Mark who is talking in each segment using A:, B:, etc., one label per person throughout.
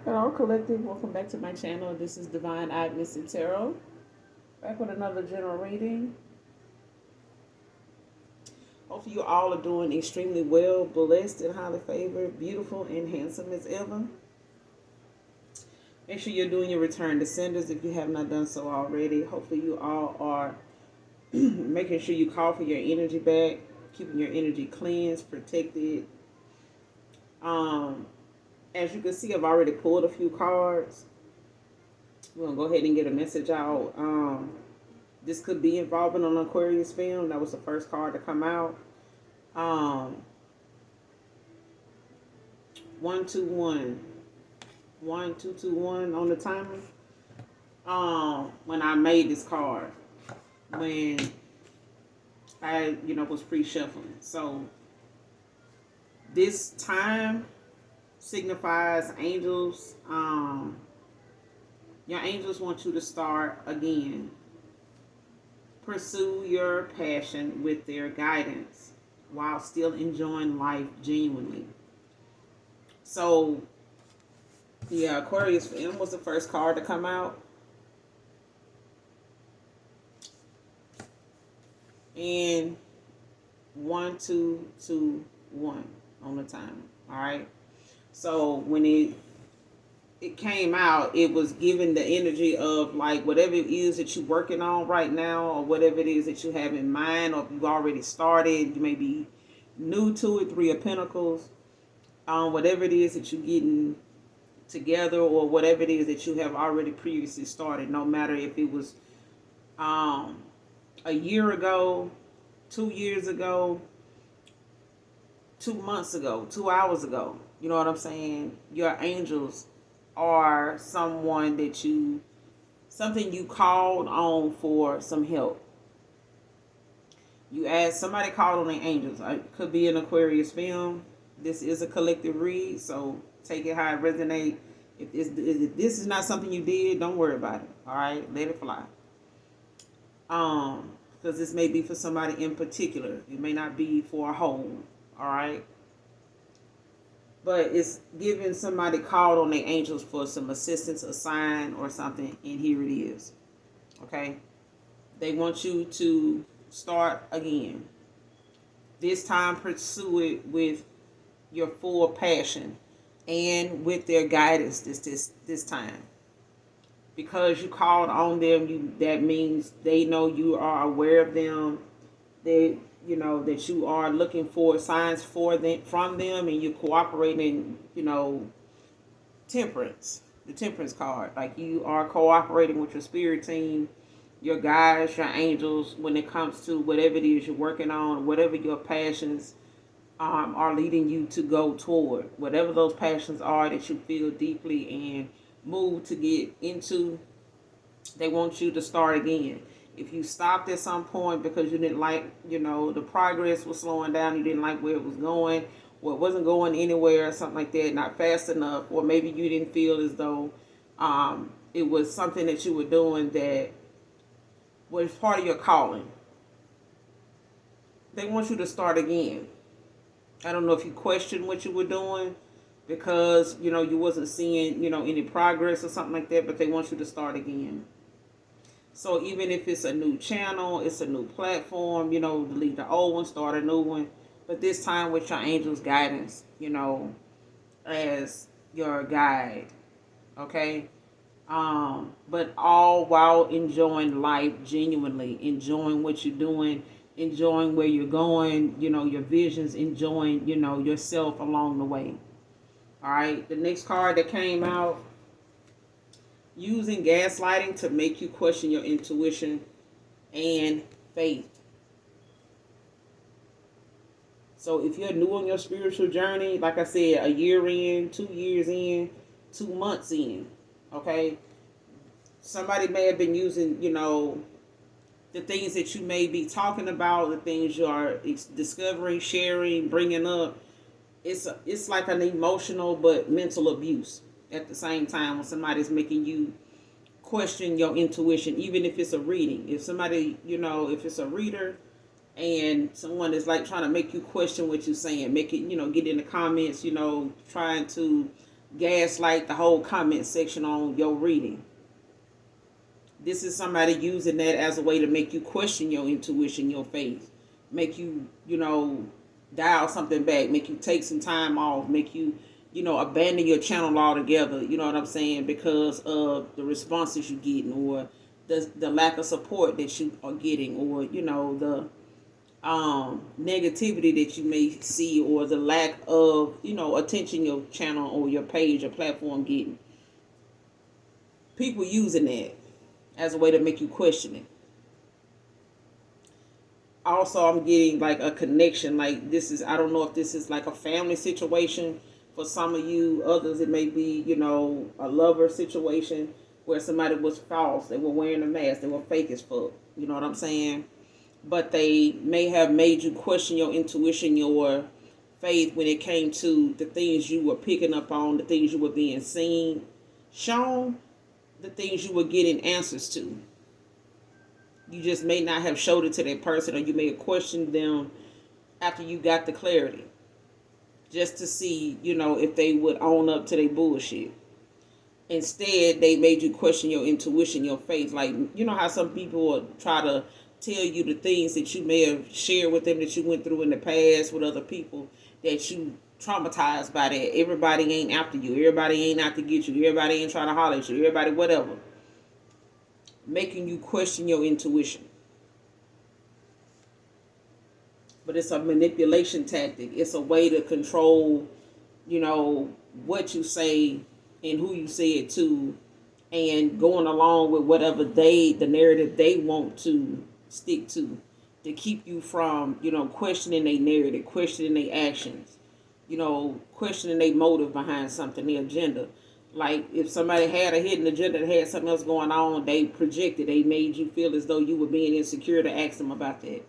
A: Hello, collective. Welcome back to my channel. This is Divine Agnes and Tarot. Back with another general reading. Hopefully, you all are doing extremely well, blessed and highly favored, beautiful and handsome as ever. Make sure you're doing your return to senders if you have not done so already. Hopefully, you all are making sure you call for your energy back, keeping your energy cleansed, protected. As you can see, I've already pulled a few cards. We're going to go ahead and get a message out. This could be involving an Aquarius film. That was the first card to come out. 121. 1221 on the timer. When I made this card. When I, was pre-shuffling. So, this time signifies angels. Your angels want you to start again. Pursue your passion with their guidance while still enjoying life genuinely. So, the Aquarius film was the first card to come out. And 1221 on the timer. All right. So when it came out, it was giving the energy of like whatever it is that you're working on right now, or whatever it is that you have in mind, or if you've already started, you may be new to it, Three of Pentacles, whatever it is that you're getting together, or whatever it is that you have already previously started, no matter if it was a year ago, 2 years ago, 2 months ago, 2 hours ago. You know what I'm saying? Your angels are something you called on for some help. You asked, somebody called on the angels. It could be an Aquarius film. This is a collective read, so take it how it resonates. If this is not something you did, don't worry about it. All right, let it fly. Because this may be for somebody in particular. It may not be for a whole. All right. But it's giving somebody called on their angels for some assistance, a sign or something, and here it is. Okay? They want you to start again. This time, pursue it with your full passion and with their guidance this time. Because you called on them, that means they know you are aware of them. They that you are looking for signs from them, and you're cooperating, temperance, the temperance card. Like you are cooperating with your spirit team, your guides, your angels, when it comes to whatever it is you're working on, whatever your passions are leading you to go toward. Whatever those passions are that you feel deeply and move to get into, they want you to start again. If you stopped at some point because you didn't like, the progress was slowing down, you didn't like where it was going, or it wasn't going anywhere or something like that, not fast enough, or maybe you didn't feel as though it was something that you were doing that was part of your calling, they want you to start again. I don't know if you questioned what you were doing because, you wasn't seeing, any progress or something like that, but they want you to start again. So even if it's a new channel, it's a new platform, delete the old one, start a new one. But this time with your angel's guidance, as your guide. Okay? But all while enjoying life genuinely, enjoying what you're doing, enjoying where you're going, your visions, enjoying, yourself along the way. All right? The next card that came out, using gaslighting to make you question your intuition and faith. So if you're new on your spiritual journey, like I said, a year in, 2 years in, 2 months in, okay? Somebody may have been using, the things that you may be talking about, the things you are discovering, sharing, bringing up. It's like an emotional but mental abuse at the same time when somebody's making you question your intuition, even if it's a reading. If somebody, if it's a reader and someone is like trying to make you question what you're saying, make it, get in the comments, trying to gaslight the whole comment section on your reading. This is somebody using that as a way to make you question your intuition, your faith, make you, dial something back, make you take some time off, make you, abandon your channel altogether. You know what I'm saying? Because of the responses you're getting, or the lack of support that you are getting, or the negativity that you may see, or the lack of attention your channel or your page or platform getting. People using that as a way to make you question it. Also, I'm getting like a connection, like this is, I don't know if this is like a family situation for some of you. Others it may be a lover situation where somebody was false, they were wearing a mask, they were fake as fuck, you know what I'm saying? But they may have made you question your intuition, your faith, when it came to the things you were picking up on, the things you were being seen, shown, the things you were getting answers to. You just may not have showed it to that person, or you may have questioned them after you got the clarity, just to see, if they would own up to their bullshit. Instead, they made you question your intuition, your faith. Like, how some people will try to tell you the things that you may have shared with them, that you went through in the past with other people, that you traumatized by that. Everybody ain't after you. Everybody ain't out to get you. Everybody ain't trying to holler at you. Everybody whatever. Making you question your intuition. But it's a manipulation tactic. It's a way to control, what you say and who you say it to, and going along with whatever the narrative they want to stick to keep you from, questioning their narrative, questioning their actions, questioning their motive behind something, their agenda. Like, if somebody had a hidden agenda that had something else going on, they projected, they made you feel as though you were being insecure to ask them about that.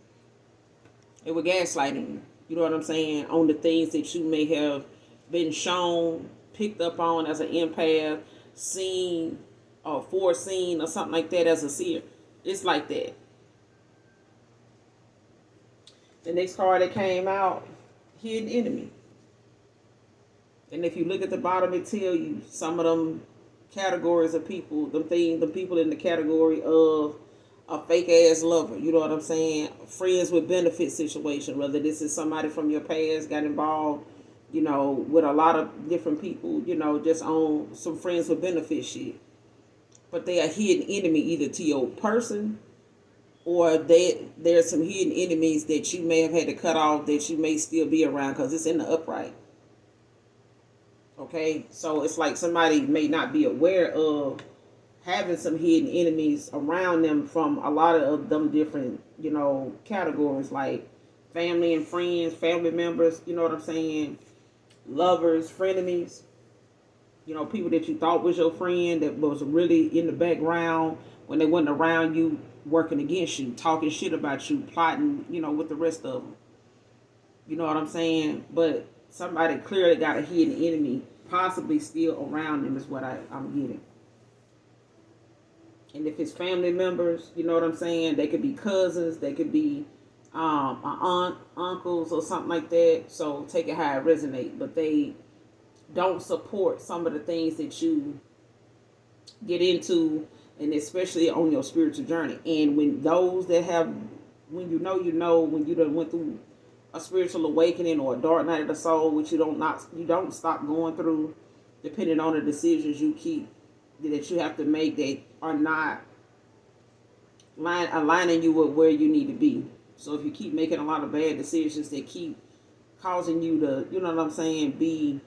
A: They were gaslighting you, you know what I'm saying, on the things that you may have been shown, picked up on as an empath, seen or foreseen or something like that as a seer. It's like that. The next card that came out, hidden enemy. And if you look at the bottom, it tell you some of them categories of people, the people in the category of a fake ass lover. You know what I'm saying? Friends with benefit situation. Whether this is somebody from your past got involved, with a lot of different people, just on some friends with benefit shit. But they are hidden enemy either to your person, or there's some hidden enemies that you may have had to cut off that you may still be around because it's in the upright. Okay, so it's like somebody may not be aware of having some hidden enemies around them from a lot of them different, categories, like family and friends, family members, you know what I'm saying? Lovers, frenemies, people that you thought was your friend that was really in the background when they wasn't around you, working against you, talking shit about you, plotting, with the rest of them. You know what I'm saying? But somebody clearly got a hidden enemy, possibly still around them, is what I'm getting. And if it's family members, you know what I'm saying? They could be cousins, they could be an aunt, uncles, or something like that. So take it how it resonates. But they don't support some of the things that you get into, and especially on your spiritual journey. And when those that have, when you done went through a spiritual awakening or a dark night of the soul, which you don't stop going through, depending on the decisions that you have to make that are not aligning you with where you need to be. So if you keep making a lot of bad decisions that keep causing you to, you know what I'm saying, be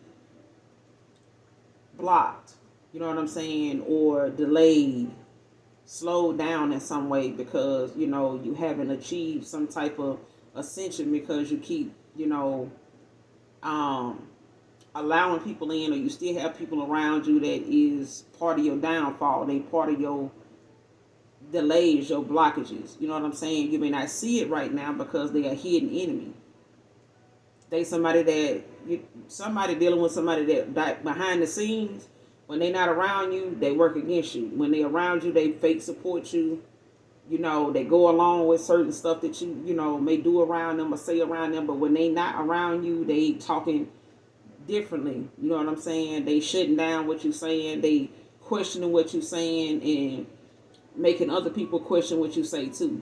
A: blocked, you know what I'm saying, or delayed, slowed down in some way because, you haven't achieved some type of ascension because you keep, allowing people in, or you still have people around you that is part of your downfall. They part of your delays, your blockages. You know what I'm saying? You may not see it right now because they are hidden enemy. They somebody dealing with somebody that behind the scenes, when they not around you, they work against you. When they around you, they fake support you. They go along with certain stuff that you may do around them or say around them. But when they not around you, they talking differently. You know what I'm saying? They shutting down what you're saying. They questioning what you're saying and making other people question what you say too.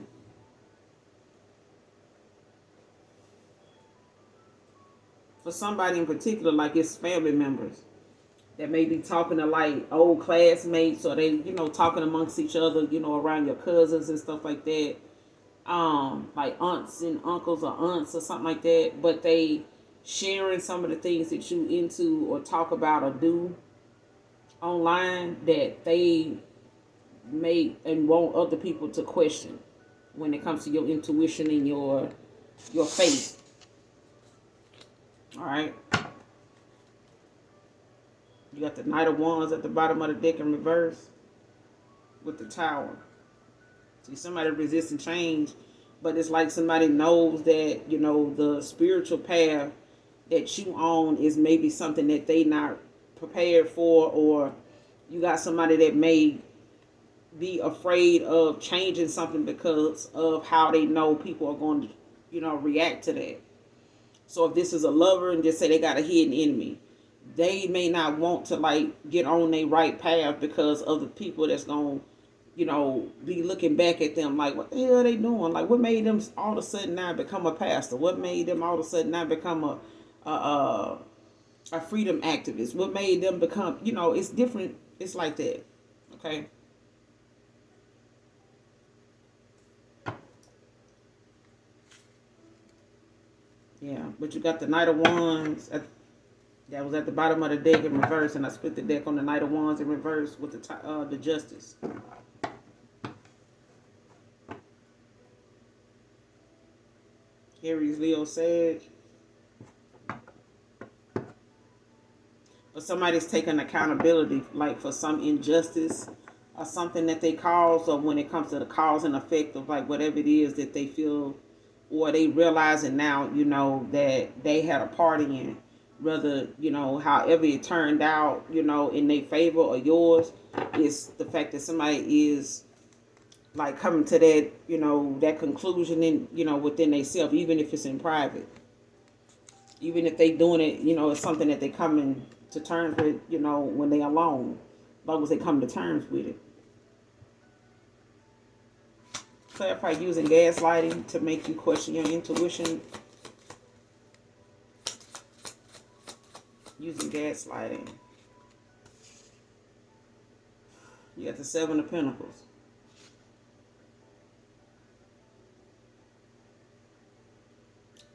A: For somebody in particular, like it's family members that may be talking to like old classmates, or they, talking amongst each other, around your cousins and stuff like that. Like aunts and uncles or aunts or something like that, but they sharing some of the things that you into or talk about or do online that they may and want other people to question when it comes to your intuition and your faith. All right. You got the Knight of Wands at the bottom of the deck in reverse with the Tower. See, somebody resisting change, but it's like somebody knows that, the spiritual path that you own is maybe something that they not prepared for, or you got somebody that may be afraid of changing something because of how they know people are going to, react to that. So if this is a lover and just say they got a hidden enemy, they may not want to like get on their right path because of the people that's going to, be looking back at them like, what the hell are they doing? Like, what made them all of a sudden now become a pastor? What made them all of a sudden now become a freedom activist? What made them become, it's different. It's like that. Okay. Yeah, but you got the Knight of Wands that was at the bottom of the deck in reverse, and I split the deck on the Knight of Wands in reverse with the Justice. Aries, Leo, Sag. But somebody's taking accountability, like for some injustice or something that they caused, or when it comes to the cause and effect of like whatever it is that they feel, or they realizing now, that they had a part in, whether, however it turned out, in their favor or yours, is the fact that somebody is like coming to that, that conclusion in, within themselves, even if it's in private. Even if they doing it, it's something that they coming to terms with, when they alone, as long as they come to terms with it. Clarify using gaslighting to make you question your intuition. Using gaslighting. You got the Seven of Pentacles.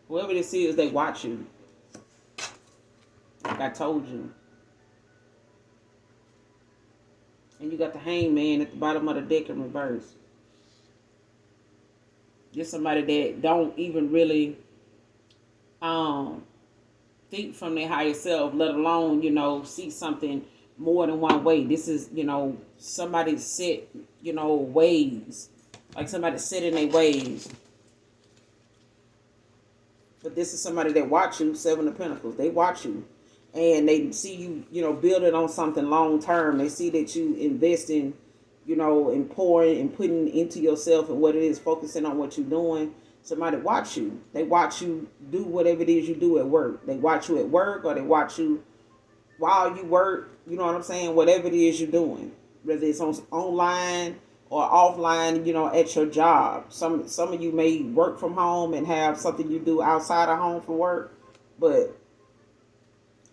A: Whoever this is, they watch you. Like I told you. And you got the Hangman at the bottom of the deck in reverse. Just somebody that don't even really think from their higher self, let alone, see something more than one way. This is, somebody set, ways. Like somebody set in their ways. But this is somebody that watch you, Seven of Pentacles. They watch you. And they see you, building on something long term. They see that you investing, and pouring and putting into yourself and what it is, focusing on what you're doing. Somebody watch you. They watch you do whatever it is you do at work. They watch you at work, or they watch you while you work. You know what I'm saying? Whatever it is you're doing, whether it's online or offline, at your job. Some of you may work from home and have something you do outside of home for work, but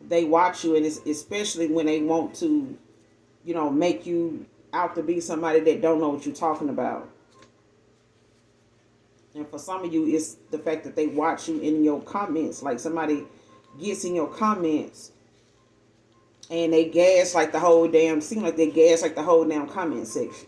A: they watch you, and it's especially when they want to, make you out to be somebody that don't know what you're talking about. And for some of you, it's the fact that they watch you in your comments. Like somebody gets in your comments and they gas like the whole damn, seem like they gas like the whole damn comment section.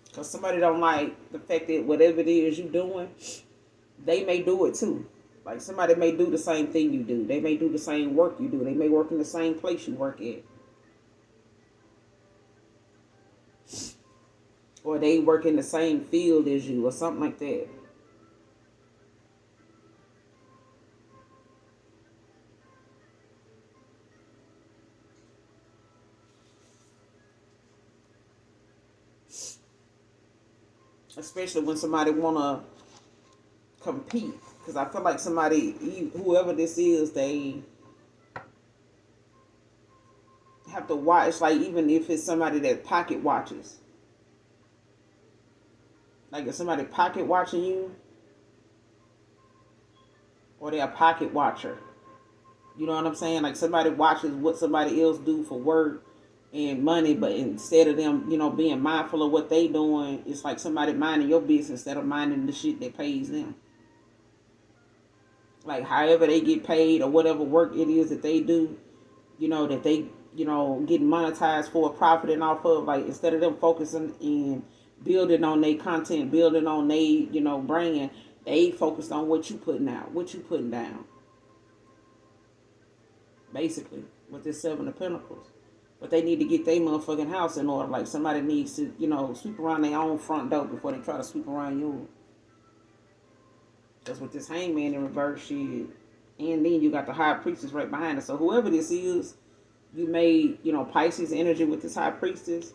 A: Because somebody don't like the fact that whatever it is you're doing, they may do it too. Like somebody may do the same thing you do. They may do the same work you do. They may work in the same place you work at. Or they work in the same field as you or something like that. especially when somebody want to compete. Because I feel like somebody, whoever this is, they have to watch. Like, even if it's somebody that pocket watches, like if somebody pocket watching you, or they're a pocket watcher. You know what I'm saying? Like somebody watches what somebody else do for work and money, but instead of them, being mindful of what they doing, it's like somebody minding your business instead of minding the shit that pays them. Like however they get paid or whatever work it is that they do, that they, getting monetized for, profiting off of. Like instead of them focusing and building on their content, building on their, brand, they focused on what you putting out, what you putting down. Basically, with this Seven of Pentacles. But they need to get their motherfucking house in order. Like somebody needs to, sweep around their own front door before they try to sweep around yours. That's with this Hangman in reverse shit. And then you got the High Priestess right behind it. So whoever this is, you made, Pisces energy with this High Priestess.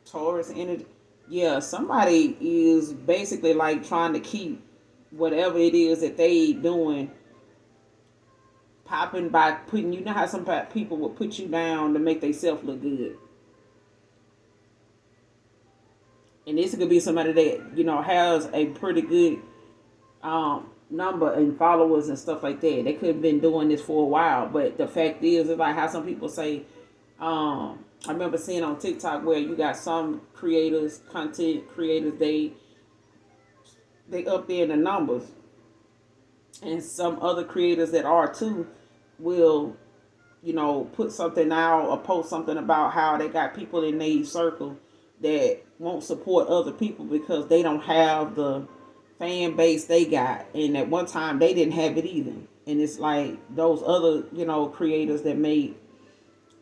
A: Taurus energy. Yeah, somebody is basically like trying to keep whatever it is that they doing popping by putting, how some people will put you down to make themselves look good. And this could be somebody that, has a pretty good number and followers and stuff like that. They could have been doing this for a while, but the fact is, it's like how some people say, I remember seeing on TikTok where you got some creators, content creators, they up there in the numbers. And some other creators that are too will, put something out or post something about how they got people in their circle that won't support other people because they don't have the fan base they got. And at one time they didn't have it either. And it's like those other, creators that made,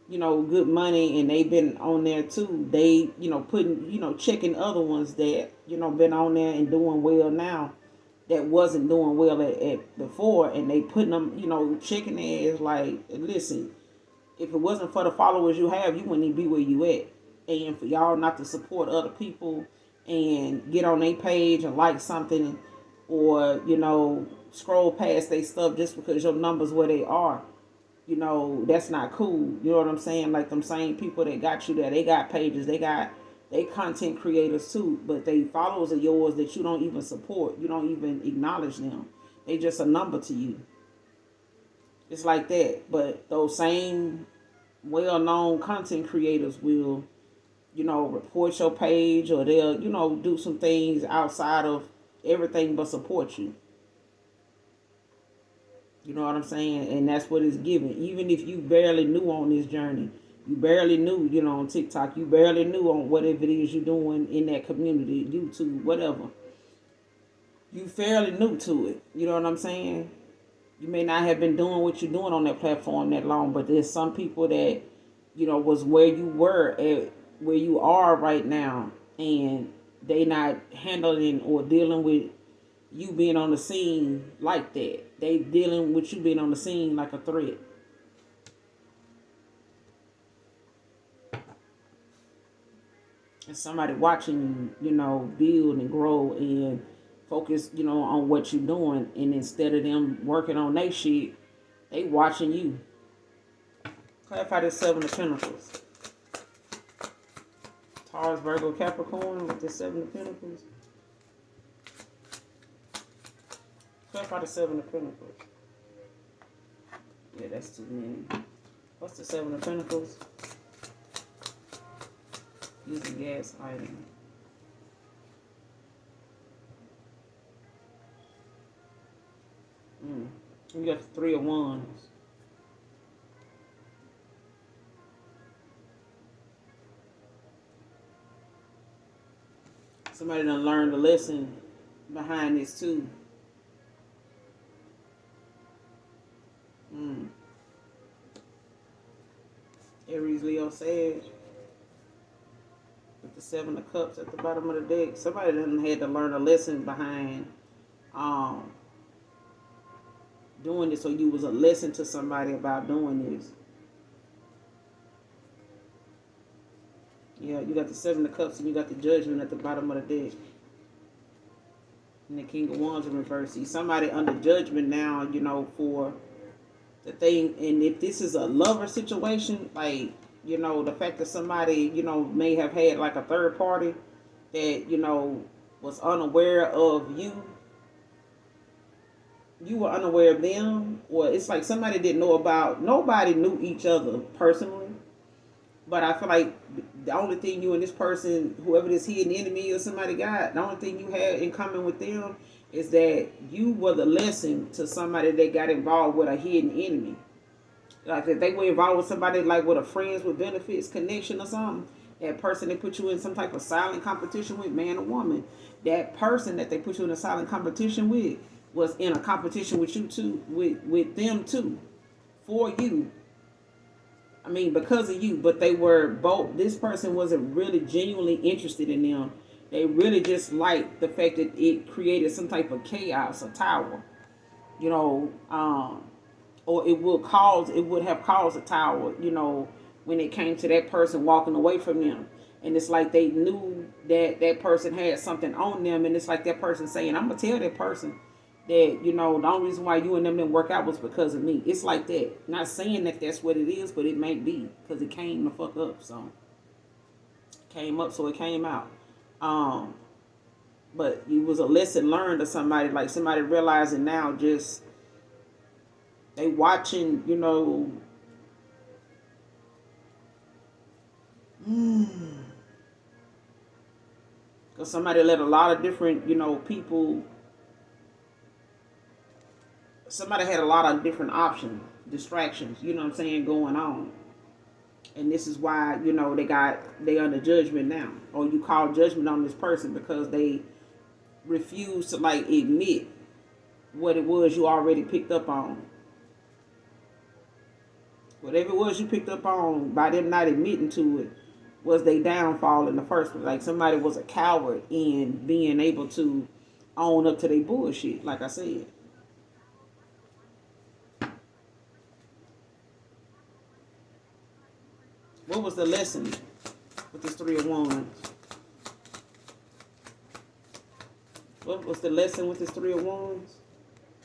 A: good money and they've been on there too. They, putting, checking other ones that, been on there and doing well now that wasn't doing well at before, and they putting them, checking their ass like, listen, if it wasn't for the followers you have, you wouldn't even be where you at. And for y'all not to support other people and get on their page and like something or, scroll past their stuff just because your numbers where they are, that's not cool. You know what I'm saying? Like them same people that got you there, they got pages, they content creators too, but they followers of yours that you don't even support. You don't even acknowledge them. They just a number to you. It's like that. But those same well-known content creators will, report your page or they'll, do some things outside of everything but support you. You know what I'm saying? And that's what it's given. Even if you barely knew on this journey, you barely knew, on TikTok, you barely knew on whatever it is you're doing in that community, YouTube, whatever. You fairly new to it. You know what I'm saying? You may not have been doing what you're doing on that platform that long, but there's some people that, was where you were at, where you are right now, and they not handling or dealing with you being on the scene like that. They dealing with you being on the scene like a threat. And somebody watching you, build and grow and focus, on what you're doing. And instead of them working on their shit, they watching you. Clarify this Seven of Pentacles. Taurus, Virgo, Capricorn with the Seven of Pentacles. Clarify the Seven of Pentacles. Yeah, that's too many. What's the Seven of Pentacles? Using gaslighting. We got the Three of Wands. Somebody done learned the lesson behind this too. Aries, Leo, Sag. With the Seven of Cups at the bottom of the deck. Somebody done had to learn a lesson behind doing this, or you was a lesson to somebody about doing this. Yeah, you got the Seven of Cups and you got the Judgment at the bottom of the deck. And the King of Wands in reverse. See, somebody under judgment now, for the thing. And if this is a lover situation, like, the fact that somebody, may have had like a third party that, was unaware of you. You were unaware of them, or it's like somebody didn't know about, nobody knew each other personally. But I feel like the only thing you and this person, whoever this hidden enemy or somebody got, the only thing you had in common with them is that you were the lesson to somebody that got involved with a hidden enemy. Like if they were involved with somebody like with a friends with benefits connection or something, that person they put you in some type of silent competition with, man or woman, that person that they put you in a silent competition with was in a competition with you too, with them too, for you. I mean, because of you, but they were both. This person wasn't really genuinely interested in them. They really just liked the fact that it created some type of chaos, a tower, you know, or it would have caused a tower, when it came to that person walking away from them. And it's like they knew that that person had something on them, and it's like that person saying, "I'm gonna tell that person that, the only reason why you and them didn't work out was because of me." It's like that. Not saying that that's what it is, but it may be because it came the fuck up. So came up, so it came out. But it was a lesson learned to somebody, like somebody realizing now, just they watching, because somebody let a lot of different, people. Somebody had a lot of different options, distractions, what I'm saying, going on. And this is why, they under judgment now. Or you call judgment on this person because they refuse to like admit what it was you already picked up on. Whatever it was you picked up on by them not admitting to it was their downfall in the first place. Like somebody was a coward in being able to own up to their bullshit, like I said. What was the lesson with this Three of Wands? What was the lesson with this Three of Wands?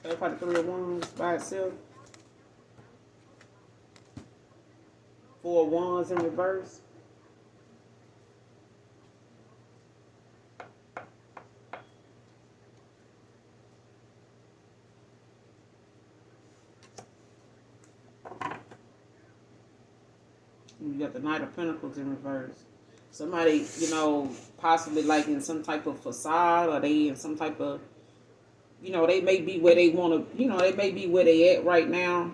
A: Clarify the Three of Wands by itself. Four of Wands in reverse. You got the Knight of Pentacles in reverse. Somebody, possibly like in some type of facade, or they in some type of, they may be where they want to, they may be where they at right now,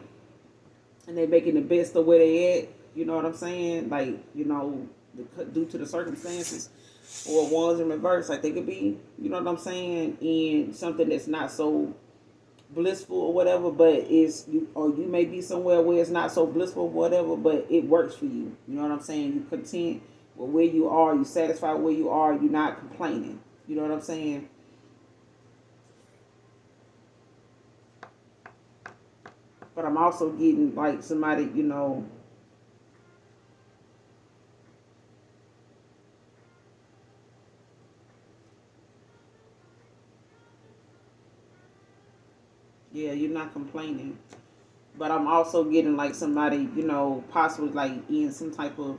A: and they making the best of where they at. You know what I'm saying? Like, due to the circumstances, or ones in reverse, like they could be, you know what I'm saying, in something that's not so blissful or whatever, but or you may be somewhere where it's not so blissful or whatever, but it works for you. You know what I'm saying? You content with where you are, you satisfied with where you are, you're not complaining. You know what I'm saying? But I'm also getting like somebody, yeah, you're not complaining. But I'm also getting like somebody, possibly like in some type of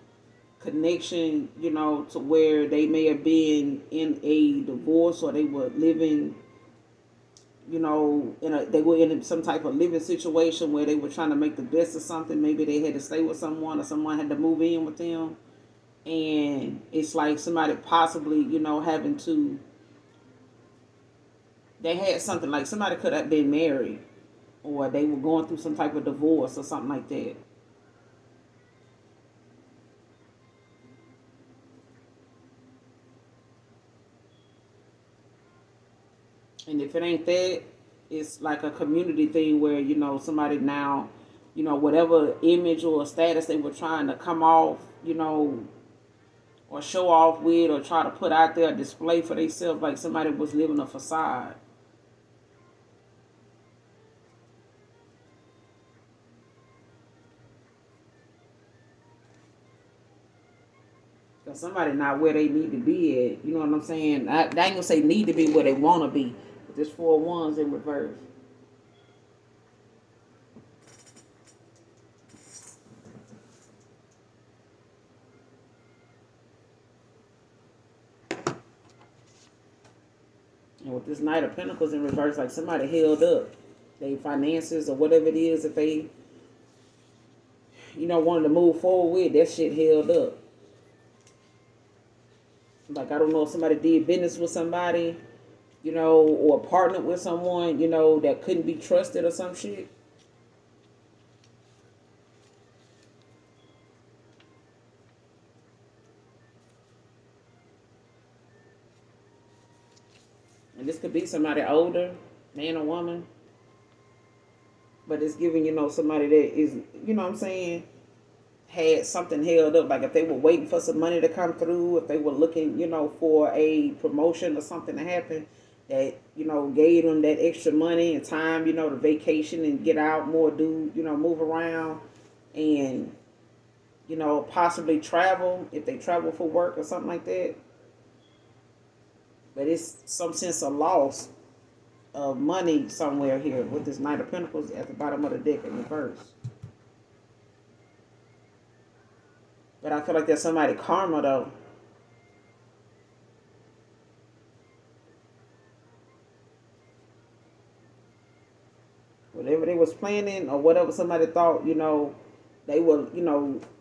A: connection, to where they may have been in a divorce, or they were living, they were in some type of living situation where they were trying to make the best of something. Maybe they had to stay with someone, or someone had to move in with them. And it's like somebody possibly, having to, they had something like somebody could have been married, or they were going through some type of divorce or something like that. And if it ain't that, it's like a community thing where, somebody now, whatever image or status they were trying to come off, or show off with, or try to put out there, display for themselves, like somebody was living a facade. Cause somebody not where they need to be at. You know what I'm saying? I ain't gonna say need to be where they want to be. But there's 4 1s in reverse. And with this Knight of Pentacles in reverse, like somebody held up their finances or whatever it is that they, wanted to move forward with, that shit held up. Like, I don't know if somebody did business with somebody, or partnered with someone, that couldn't be trusted or some shit. And this could be somebody older, man or woman. But it's giving, somebody that is, what I'm saying, had something held up. Like if they were waiting for some money to come through, if they were looking, for a promotion or something to happen that, gave them that extra money and time, to vacation and get out more, move around and, possibly travel if they travel for work or something like that. But it's some sense of loss of money somewhere here with this Knight of Pentacles at the bottom of the deck in reverse. But I feel like there's somebody karma though. Whatever they was planning or whatever somebody thought, they were,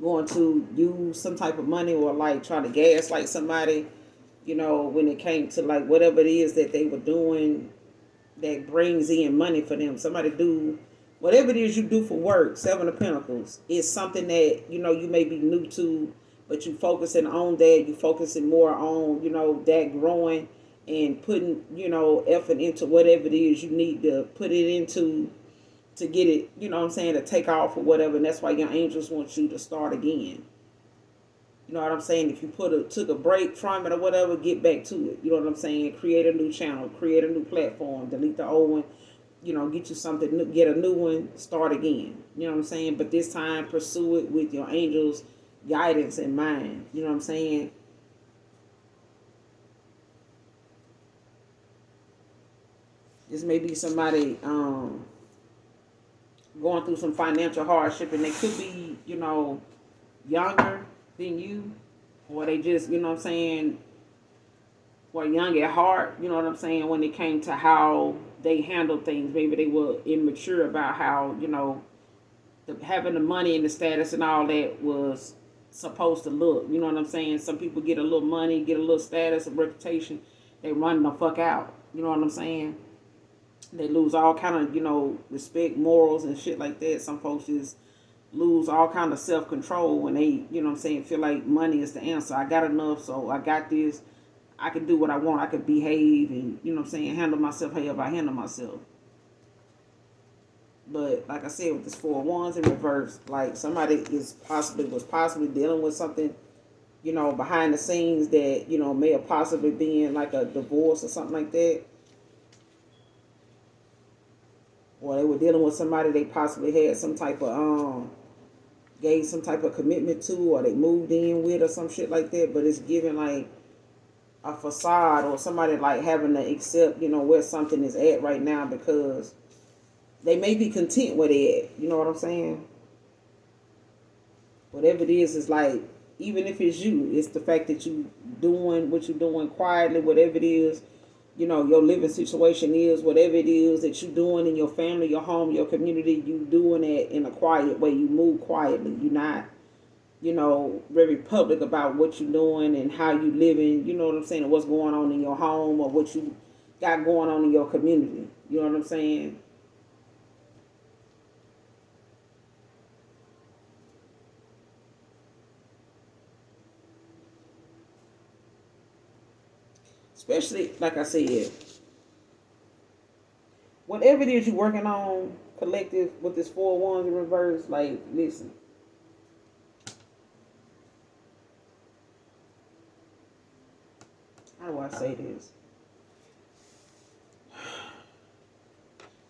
A: going to use some type of money or like trying to gaslight somebody, when it came to like whatever it is that they were doing that brings in money for them. Somebody do whatever it is you do for work. 7 of Pentacles is something that you may be new to, but you focusing on that. You focusing more on that growing and putting effort into whatever it is you need to put it into to get it. To take off or whatever. And that's why your angels want you to start again. You know what I'm saying? If you took a break from it or whatever, get back to it. You know what I'm saying? Create a new channel, create a new platform, delete the old one, get you something new, get a new one, start again. You know what I'm saying? But this time, pursue it with your angels' guidance in mind. You know what I'm saying? This may be somebody going through some financial hardship, and they could be, younger than you, or they just, were young at heart, when it came to how they handled things. Maybe they were immature about how, having the money and the status and all that was supposed to look. You know what I'm saying? Some people get a little money, get a little status, a reputation, they run the fuck out. You know what I'm saying? They lose all kind of, respect, morals and shit like that. Some folks just lose all kind of self-control when they, feel like money is the answer. I got enough, so I got this. I can do what I want. I can behave and, handle myself however I handle myself. But like I said, with this 4 Wands in reverse, like somebody was possibly dealing with something, behind the scenes that, may have possibly been like a divorce or something like that. Or they were dealing with somebody they possibly had some type of gave some type of commitment to, or they moved in with, or some shit like that. But it's giving like a facade, or somebody like having to accept, where something is at right now, because they may be content where they at. You know what I'm saying? Whatever it is like, even if it's you, it's the fact that you doing what you're doing quietly, whatever it is, your living situation is, whatever it is that you're doing in your family, your home, your community, you doing it in a quiet way. You move quietly. You're not, very public about what you're doing and how you living, you know what I'm saying, and what's going on in your home or what you got going on in your community. You know what I'm saying? Especially, like I said, whatever it is you're working on, collective, with this 4 Wands in reverse, like, listen. How do I say this?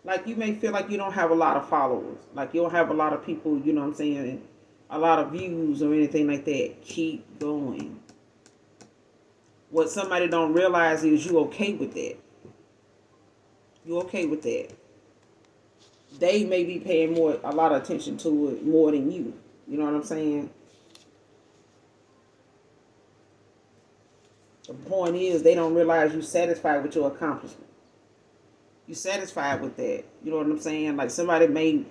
A: Like, you may feel like you don't have a lot of followers. Like, you don't have a lot of people, a lot of views or anything like that. Keep going. What somebody don't realize is you okay with that. You okay with that. They may be paying a lot of attention to it more than you. You know what I'm saying? The point is they don't realize you satisfied with your accomplishment. You satisfied with that. You know what I'm saying? Like somebody may,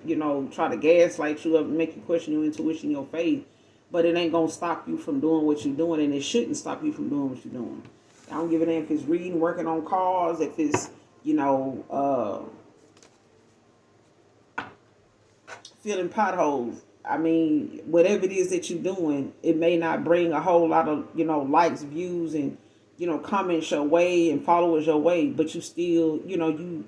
A: try to gaslight you up and make you question your intuition, your faith, but it ain't gonna stop you from doing what you're doing, and it shouldn't stop you from doing what you're doing. I don't give a damn if it's reading, working on cars, if it's, filling potholes. I mean, whatever it is that you're doing, it may not bring a whole lot of, likes, views, and, comments your way and followers your way, but you still, you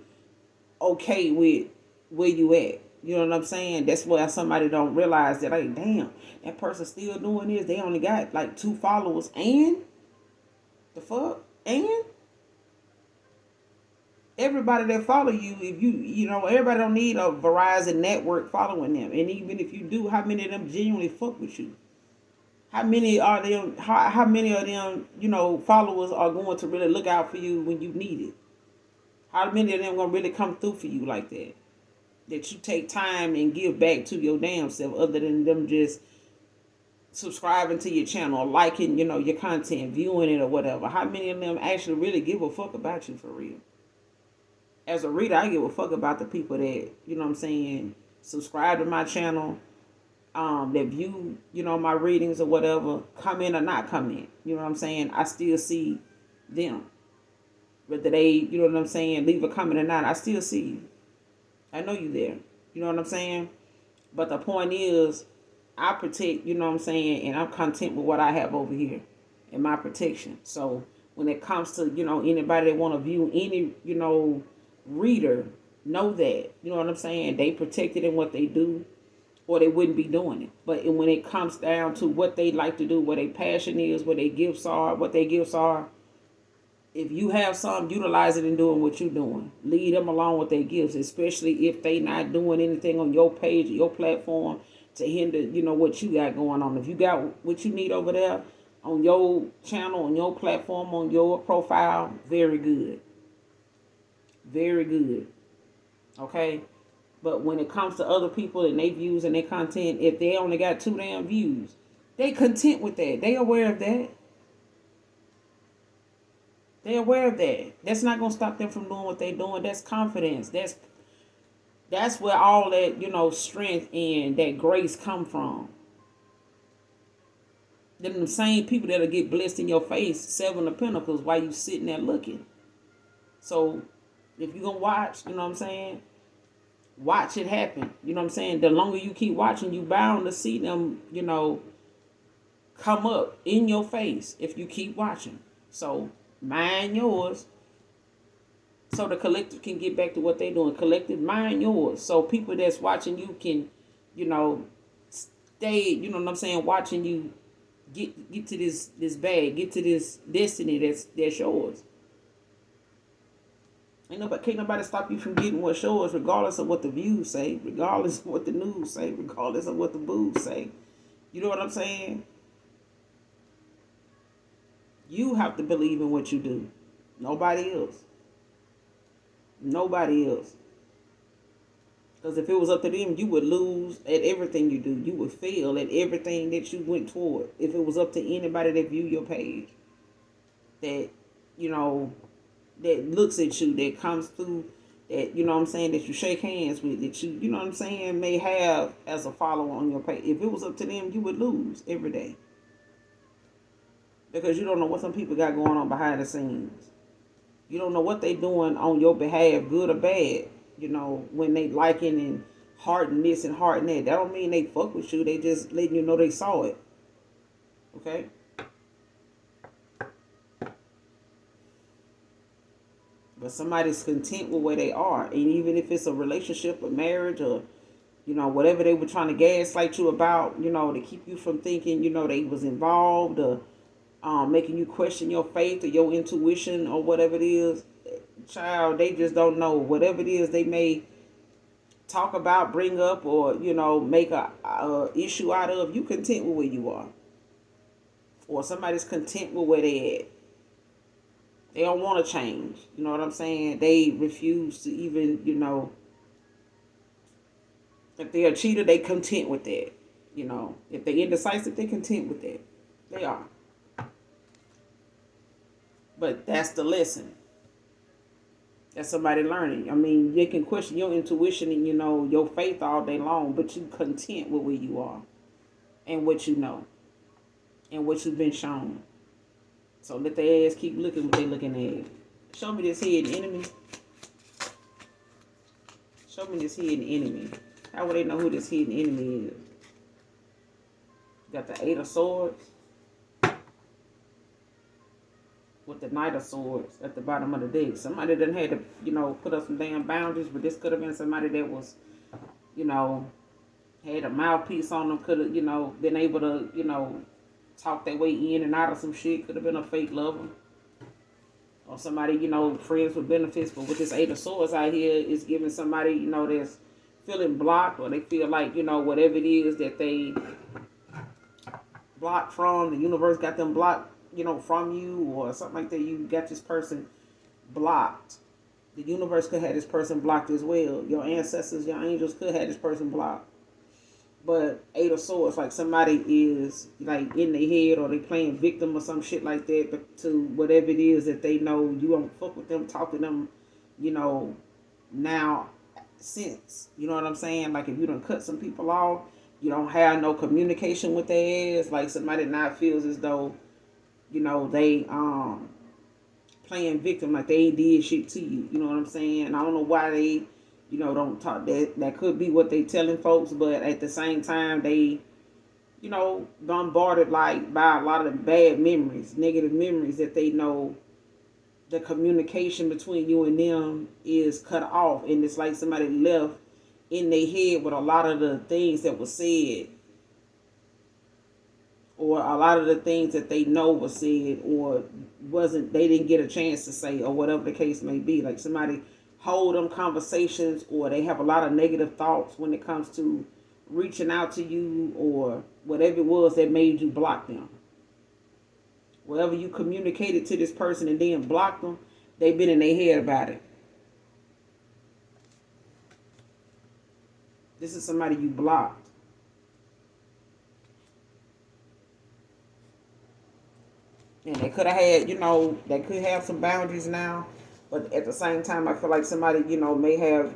A: okay with where you at. You know what I'm saying? That's why somebody don't realize that, like, damn, that person still doing this. They only got like 2 followers, and the fuck, and everybody that follow you, if everybody don't need a Verizon network following them. And even if you do, how many of them genuinely fuck with you? How many are them? How many of them, followers are going to really look out for you when you need it? How many of them gonna really come through for you like that? That you take time and give back to your damn self, other than them just subscribing to your channel, liking, your content, viewing it or whatever. How many of them actually really give a fuck about you for real? As a reader, I give a fuck about the people that, subscribe to my channel, that view, my readings or whatever, comment or not comment. You know what I'm saying? I still see them. Whether they, leave a comment or not, I still see you. I know you there. You know what I'm saying? But the point is, I protect, and I'm content with what I have over here in my protection. So when it comes to, anybody that want to view any, reader, know that, you know what I'm saying? They protected in what they do, or they wouldn't be doing it. But when it comes down to what they like to do, what their passion is, what their gifts are, if you have some, utilize it in doing what you're doing. Lead them along with their gifts, especially if they not doing anything on your page, your platform, to hinder, what you got going on. If you got what you need over there on your channel, on your platform, on your profile, very good. Very good. Okay? But when it comes to other people and their views and their content, if they only got 2 damn views, they content with that. They aware of that. They're aware of that. That's not going to stop them from doing what they're doing. That's confidence. That's where all that, strength and that grace come from. Then the same people that'll get blessed in your face, 7 of Pentacles, while you sitting there looking. So if you're going to watch, you know what I'm saying, watch it happen. You know what I'm saying? The longer you keep watching, you bound to see them, come up in your face if you keep watching. So mind yours, so the collective can get back to what they're doing. Collective, mind yours, so people that's watching you can, stay, watching you get to this bag, get to this destiny that's yours. Can't nobody stop you from getting what's yours, regardless of what the views say, regardless of what the news say, regardless of what the boobs say. You know what I'm saying? You have to believe in what you do. Nobody else. Nobody else. Because if it was up to them, you would lose at everything you do. You would fail at everything that you went toward. If it was up to anybody that view your page, that, that looks at you, that comes through, that, that you shake hands with, that you, may have as a follower on your page. If it was up to them, you would lose every day. Because you don't know what some people got going on behind the scenes. You don't know what they doing on your behalf, good or bad. When they liking and hearting this and hearting that. That don't mean they fuck with you. They just letting you know they saw it. Okay? But somebody's content with where they are. And even if it's a relationship or marriage or, whatever they were trying to gaslight you about, to keep you from thinking, they was involved or making you question your faith or your intuition or whatever it is, child, they just don't know. Whatever it is they may talk about, bring up, or, make a issue out of, you content with where you are. Or somebody's content with where they at. They don't want to change. You know what I'm saying? They refuse to even, if they're a cheater, they content with that. If they indecisive, they content with that. They are. But that's the lesson. That's somebody learning. I mean, they can question your intuition and, your faith all day long, but you content with where you are and what you know and what you've been shown. So let their ass keep looking what they looking at. Show me this hidden enemy. Show me this hidden enemy. How would they know who this hidden enemy is? Got the Eight of Swords with the Knight of Swords at the bottom of the deck. Somebody done had to, put up some damn boundaries, but this could have been somebody that was, had a mouthpiece on them, could have, been able to, talk their way in and out of some shit. Could have been a fake lover. Or somebody, friends with benefits. But with this Eight of Swords out here, is giving somebody, that's feeling blocked, or they feel like, whatever it is that they blocked from, the universe got them blocked, from you, or something like that. You got this person blocked. The universe could have this person blocked as well. Your ancestors, your angels could have this person blocked. But Eight of Swords, like somebody is like in their head, or they playing victim or some shit like that, but to whatever it is that they know you don't fuck with them, talk to them, now since. You know what I'm saying? Like if you done cut some people off, you don't have no communication with their ass. Like somebody not feels as though, they playing victim, like they ain't did shit to you. You know what I'm saying? I don't know why they, don't talk. That could be what they telling folks, but at the same time, they, bombarded like by a lot of the bad memories, negative memories that they know. The communication between you and them is cut off, and it's like somebody left in their head with a lot of the things that were said, or a lot of the things that they know were said, or they didn't get a chance to say, or whatever the case may be. Like somebody hold them conversations, or they have a lot of negative thoughts when it comes to reaching out to you, or whatever it was that made you block them. Whatever you communicated to this person and then blocked them, they've been in their head about it. This is somebody you blocked. And they could have had, they could have some boundaries now. But at the same time, I feel like somebody, may have,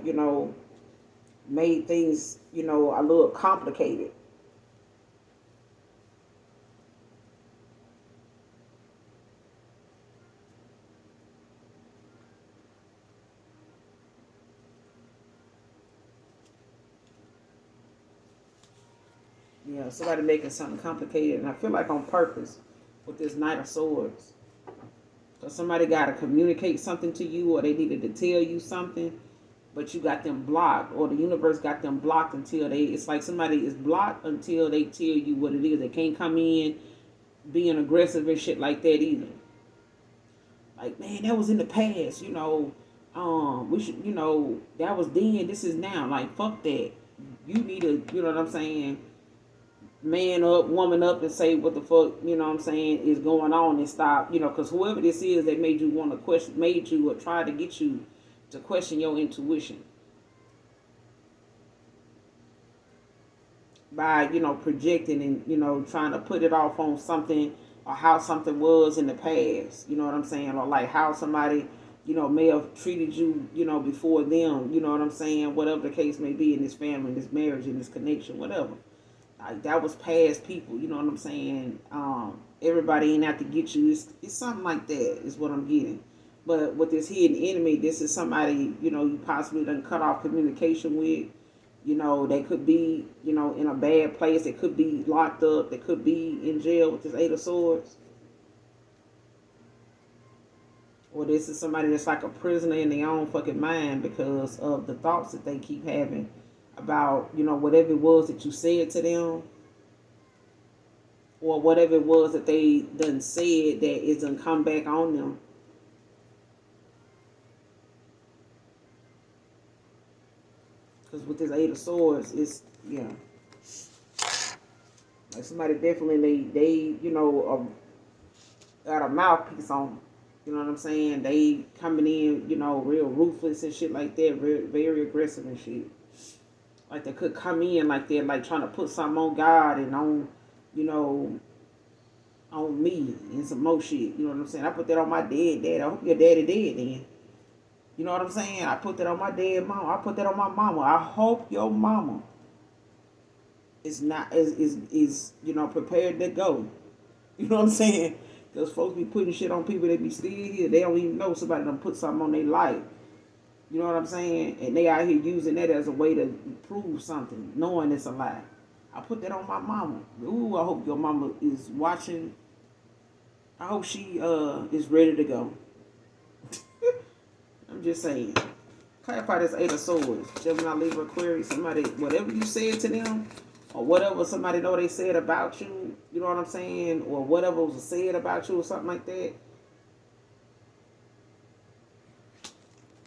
A: made things, a little complicated. Yeah, somebody making something complicated. And I feel like on purpose with this Knight of Swords. Because somebody got to communicate something to you, or they needed to tell you something, but you got them blocked, or the universe got them blocked until it's like somebody is blocked until they tell you what it is. They can't come in being aggressive and shit like that either. Like, man, that was in the past, we should, that was then, this is now. Like, fuck that. You need to, you know what I'm saying, man up, woman up, and say what the fuck, is going on, and stop, because whoever this is that made you want to question, made you or try to get you to question your intuition by, projecting and, trying to put it off on something, or how something was in the past, you know what I'm saying, or like how somebody, may have treated you, before them, you know what I'm saying, whatever the case may be in this family, in this marriage, in this connection, whatever. Like that was past people, you know what I'm saying? Everybody ain't out to get you. It's something like that is what I'm getting. But with this hidden enemy, this is somebody, you possibly done cut off communication with. They could be, in a bad place. They could be locked up. They could be in jail with this Eight of Swords. Or this is somebody that's like a prisoner in their own fucking mind because of the thoughts that they keep having about, whatever it was that you said to them, or whatever it was that they done said that is done come back on them. Because with this Eight of Swords, it's, like somebody definitely, they got a mouthpiece on them. You know what I'm saying? They coming in, real ruthless and shit like that, very, very aggressive and shit. Like they could come in like they're like trying to put something on God and on, you know, on me and some more shit. You know what I'm saying? I put that on my dead dad. I hope your daddy dead then. You know what I'm saying? I put that on my dead mom. I put that on my mama. I hope your mama is prepared to go. You know what I'm saying? Because folks be putting shit on people that be still here. They don't even know somebody done put something on their life. You know what I'm saying? And they out here using that as a way to prove something, knowing it's a lie. I put that on my mama. Ooh, I hope your mama is watching. I hope she is ready to go. I'm just saying. Clarify this Eight of Swords. Gemini, Libra, Aquarius, somebody, whatever you said to them, or whatever somebody know they said about you, you know what I'm saying? Or whatever was said about you or something like that.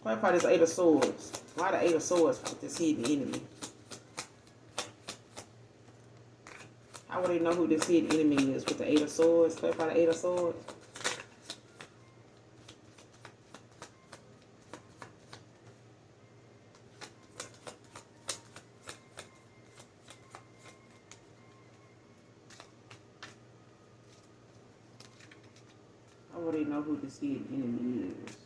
A: Clarify this Eight of Swords. Why the Eight of Swords with this hidden enemy? How would they know who this hidden enemy is with the Eight of Swords? Clarify the Eight of Swords. How would they know who this hidden enemy is?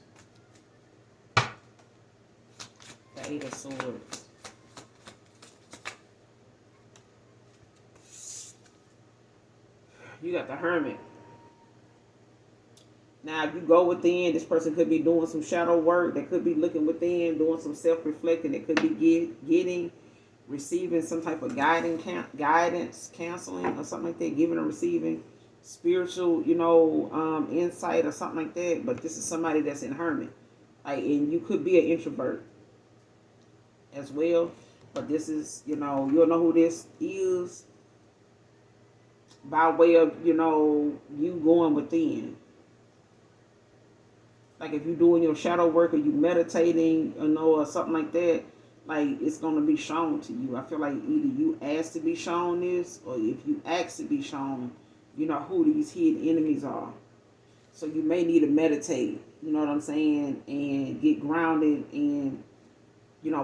A: The Eight of Swords. You got the Hermit. Now, if you go within, this person could be doing some shadow work. They could be looking within, doing some self-reflecting. They could be receiving some type of guidance, counseling, or something like that. Giving or receiving spiritual, insight or something like that. But this is somebody that's in Hermit. And you could be an introvert as well. But this is, you'll know who this is by way of, you going within. Like if you're doing your shadow work or you meditating, or something like that, like it's going to be shown to you. I feel like either you ask to be shown this, or if you ask to be shown, who these hidden enemies are. So you may need to meditate, you know what I'm saying, and get grounded and,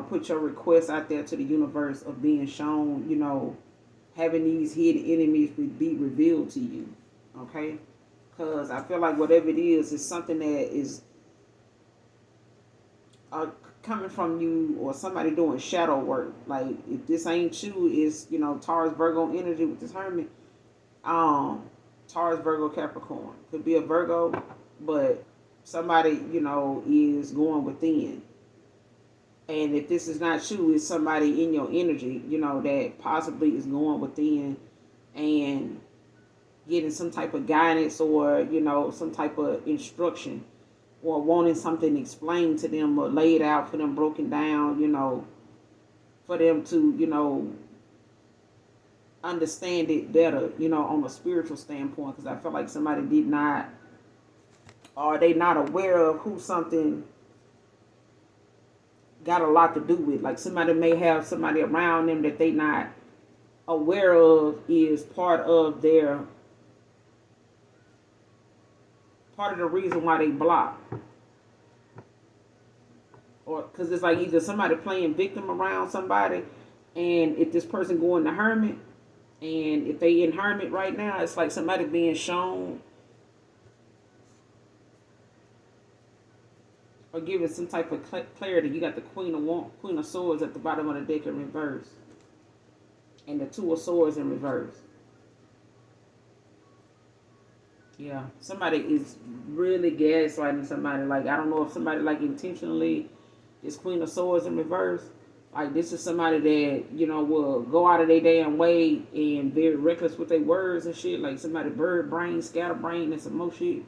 A: put your request out there to the universe of being shown, having these hidden enemies be revealed to you, okay? Because I feel like whatever it is something that is coming from you or somebody doing shadow work. Like, if this ain't you, it's, Taurus, Virgo energy with this Hermit. Taurus, Virgo, Capricorn. Could be a Virgo, but somebody, is going within. And if this is not you, it's somebody in your energy, that possibly is going within and getting some type of guidance or, some type of instruction or wanting something explained to them or laid out for them, broken down, for them to, understand it better, on a spiritual standpoint. Because I feel like somebody did not, or they not aware of who something got a lot to do with. Like somebody may have somebody around them that they not aware of is part of the reason why they block. Or because it's like either somebody playing victim around somebody, and if this person going to Hermit, and if they in Hermit right now, it's like somebody being shown or giving some type of clarity. You got the Queen of Swords at the bottom of the deck in reverse, and the Two of Swords in reverse. Yeah, somebody is really gaslighting somebody. Like, I don't know if somebody like intentionally is Queen of Swords in reverse. Like, this is somebody that, will go out of their damn way and very reckless with their words and shit. Like somebody bird brain, scatter brain, and some more shit.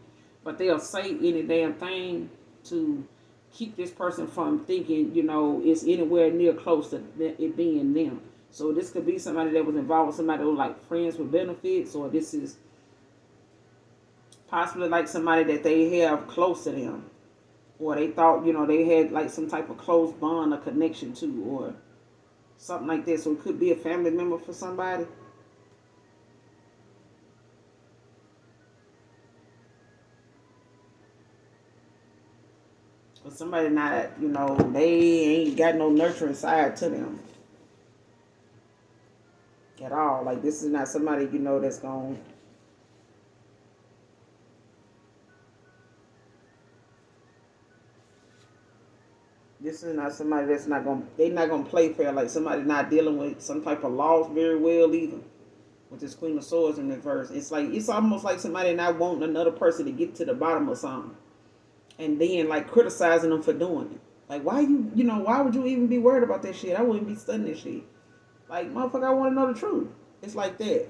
A: But they'll say any damn thing to keep this person from thinking, it's anywhere near close to it being them. So this could be somebody that was involved with somebody who was like friends with benefits, or this is possibly like somebody that they have close to them, or they thought, they had like some type of close bond or connection to, or something like that. So it could be a family member for somebody. But somebody not, they ain't got no nurturing side to them at all. Like this is not somebody that's going. This is not somebody that's not going. They not going to play fair. Like somebody not dealing with some type of loss very well either. With this Queen of Swords in reverse, it's almost like somebody not wanting another person to get to the bottom of something, and then like criticizing them for doing it. Like why why would you even be worried about that shit? I wouldn't be studying this shit. Like motherfucker, I want to know the truth. It's like that.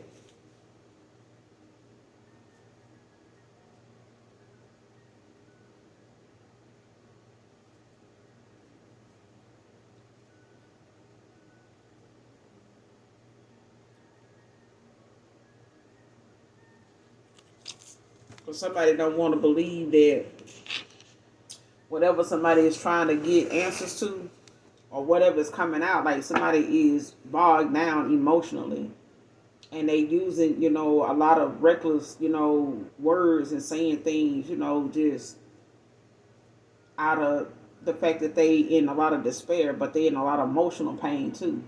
A: Because somebody don't want to believe that whatever somebody is trying to get answers to, or whatever is coming out, like somebody is bogged down emotionally, and they using a lot of reckless words and saying things just out of the fact that they in a lot of despair, but they in a lot of emotional pain too.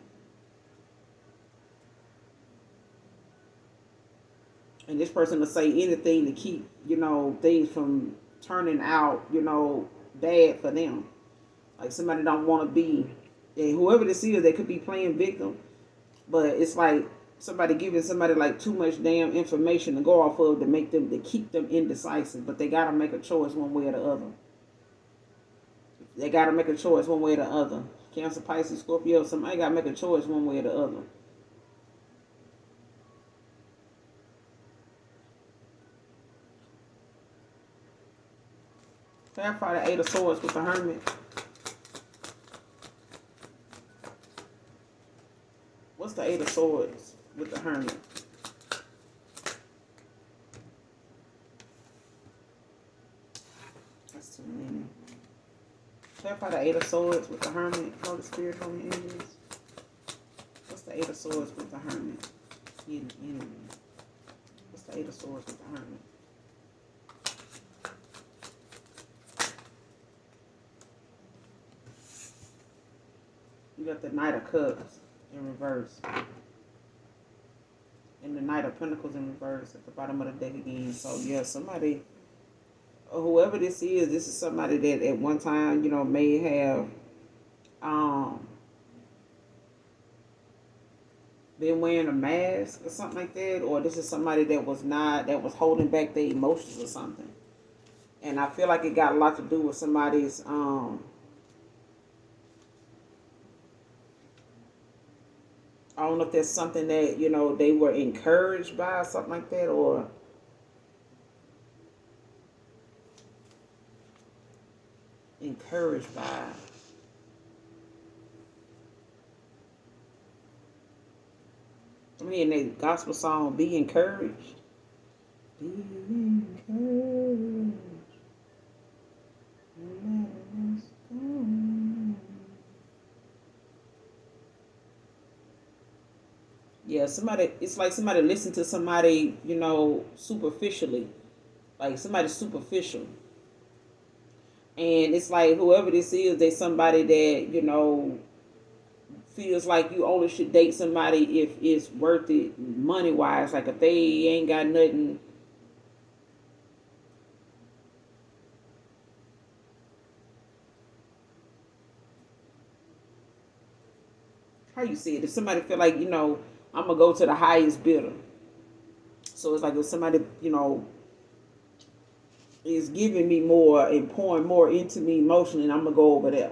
A: And this person will say anything to keep things from turning out bad for them. Like somebody don't want to be, and whoever this is, they could be playing victim, but it's like somebody giving somebody like too much damn information to go off of to keep them indecisive. But they gotta make a choice one way or the other. They gotta make a choice one way or the other. Cancer, Pisces, Scorpio, somebody gotta make a choice one way or the other. Clarify the Eight of Swords with the Hermit. What's the Eight of Swords with the Hermit? That's too many. Clarify the Eight of Swords with the Hermit. Holy Spirit, Holy Angels. What's the Eight of Swords with the Hermit? Hidden enemy. What's the Eight of Swords with the Hermit? You got the Knight of Cups in reverse. And the Knight of Pentacles in reverse at the bottom of the deck again. So yeah, somebody, whoever this is somebody that at one time, may have been wearing a mask or something like that, or this is somebody that was holding back their emotions or something. And I feel like it got a lot to do with somebody's I don't know if there's something that, they were encouraged by or something like that, or encouraged by. I mean, the gospel song, Be Encouraged. Be encouraged. Yeah, it's like somebody listened to somebody, superficially. Like somebody superficial. And it's like whoever this is, they somebody that, feels like you only should date somebody if it's worth it money wise. Like if they ain't got nothing. How you see it? If somebody feel like, I'm gonna go to the highest bidder. So it's like if somebody, is giving me more and pouring more into me emotionally, and I'm gonna go over there.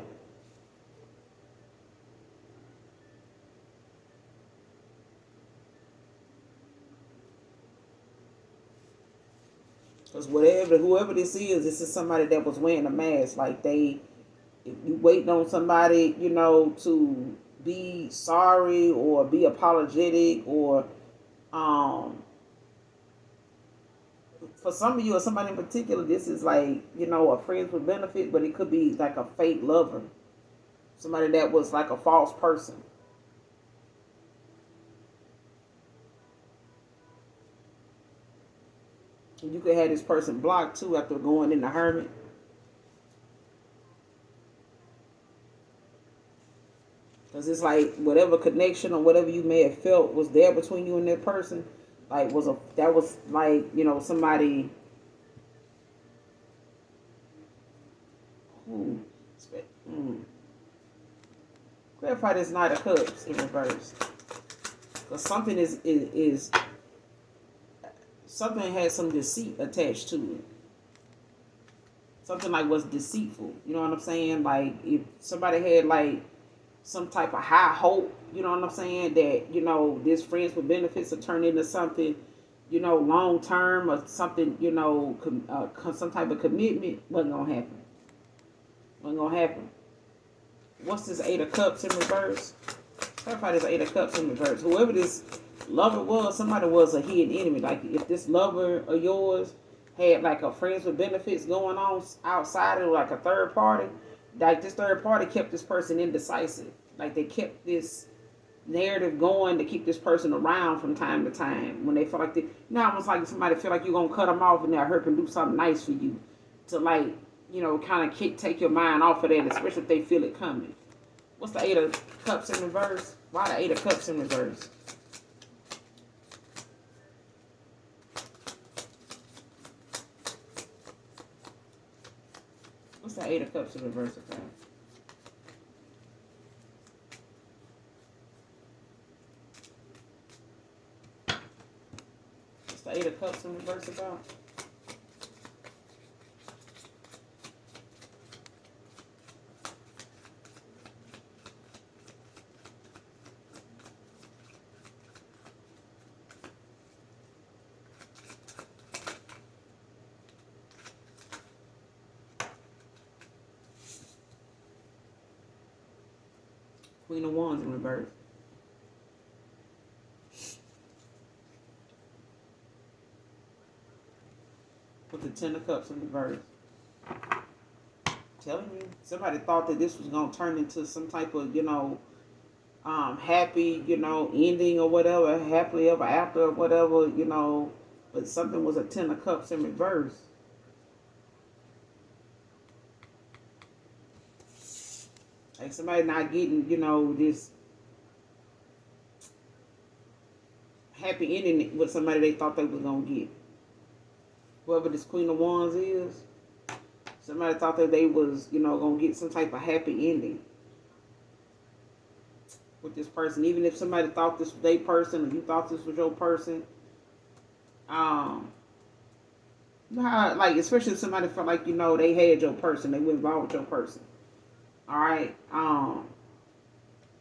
A: Because whoever this is somebody that was wearing a mask. Like if you waiting on somebody, to be sorry or be apologetic or, for some of you or somebody in particular, this is like, a friends with benefit, but it could be like a fake lover. Somebody that was like a false person. And you could have this person blocked too after going in the Hermit. Because it's like whatever connection or whatever you may have felt was there between you and that person, like that was like, somebody who clarify this Knight of Cups in reverse. Because something is something has some deceit attached to it. Something like was deceitful. You know what I'm saying? Like if somebody had like some type of high hope, you know what I'm saying, that, this friends with benefits will turn into something, long term, or something, some type of commitment, wasn't gonna happen. Wasn't gonna happen. What's this Eight of Cups in reverse? Clarify this Eight of Cups in reverse. Whoever this lover was, somebody was a hidden enemy. Like if this lover of yours had like a friends with benefits going on outside of like a third party, like this third party kept this person indecisive. Like they kept this narrative going to keep this person around from time to time when they feel like almost like somebody feel like you're gonna cut them off and they'll hurt and do something nice for you to like, kind of take your mind off of that, especially if they feel it coming. What's the Eight of Cups in reverse? Why the Eight of Cups in reverse? What's the Eight of Cups in reverse about? What's the Eight of Cups in reverse about? Queen of Wands in reverse. With the Ten of Cups in reverse. Telling you, somebody thought that this was gonna turn into some type of, happy, ending or whatever, happily ever after or whatever, but something was a Ten of Cups in reverse. Like somebody not getting, this happy ending with somebody they thought they was gonna get. Whoever this Queen of Wands is, somebody thought that they was, gonna get some type of happy ending with this person. Even if somebody thought this was their person or you thought this was your person. Like especially if somebody felt like, they had your person, they were involved with your person. Alright.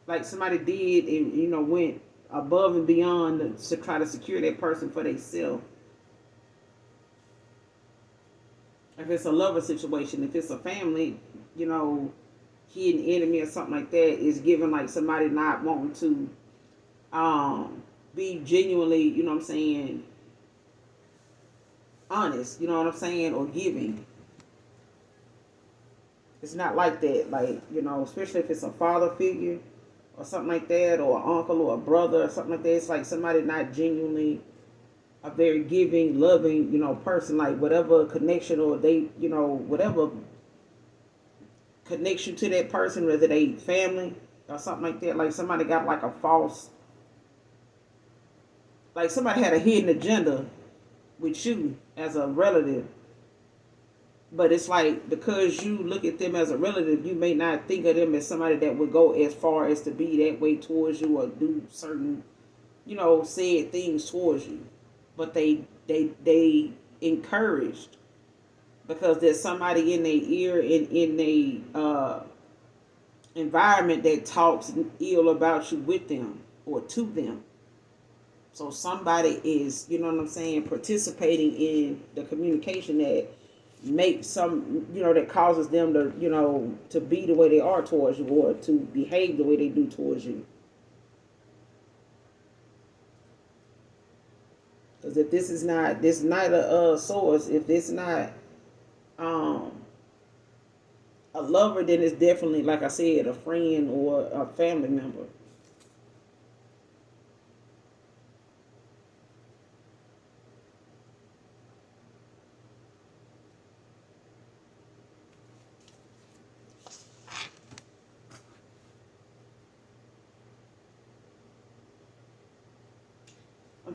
A: Like somebody did and, went above and beyond to try to secure that person for themselves. If it's a lover situation, if it's a family, hidden enemy or something like that, is given like somebody not wanting to be genuinely, honest, or giving. It's not like that, like, especially if it's a father figure or something like that, or an uncle or a brother or something like that. It's like somebody not genuinely a very giving, loving, person, like whatever connection or they, whatever connection to that person, whether they family or something like that, like somebody got like a false, like somebody had a hidden agenda with you as a relative, but it's like because you look at them as a relative, you may not think of them as somebody that would go as far as to be that way towards you or do certain, said things towards you. But they encouraged because there's somebody in their ear in their environment that talks ill about you with them or to them. So somebody is, participating in the communication that makes some, that causes them to, to be the way they are towards you or to behave the way they do towards you. Because if this is not, this Knight of Swords, if this not a lover, then it's definitely, like I said, a friend or a family member.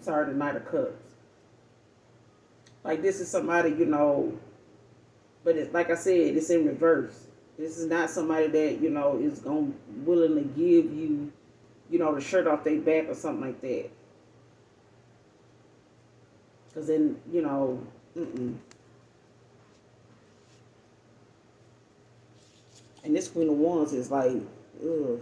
A: I'm sorry, the Knight of Cups. Like this is somebody, but it's like I said, it's in reverse. This is not somebody that, is going to willingly give you, the shirt off their back or something like that. Because then, mm-mm. And this Queen of Wands is like, ugh.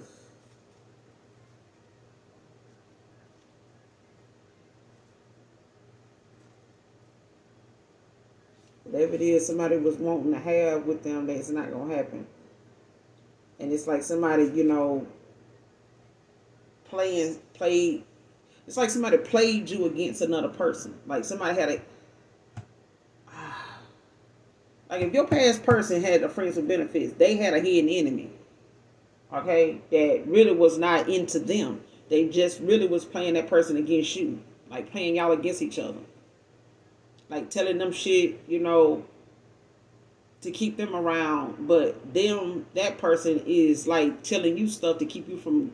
A: Whatever it is somebody was wanting to have with them, that's not going to happen. And it's like somebody, played. It's like somebody played you against another person. Like somebody had a, like if your past person had a friends with benefits, they had a hidden enemy. Okay, that really was not into them. They just really was playing that person against you, like playing y'all against each other, like telling them shit, to keep them around. But that person is like telling you stuff to keep you from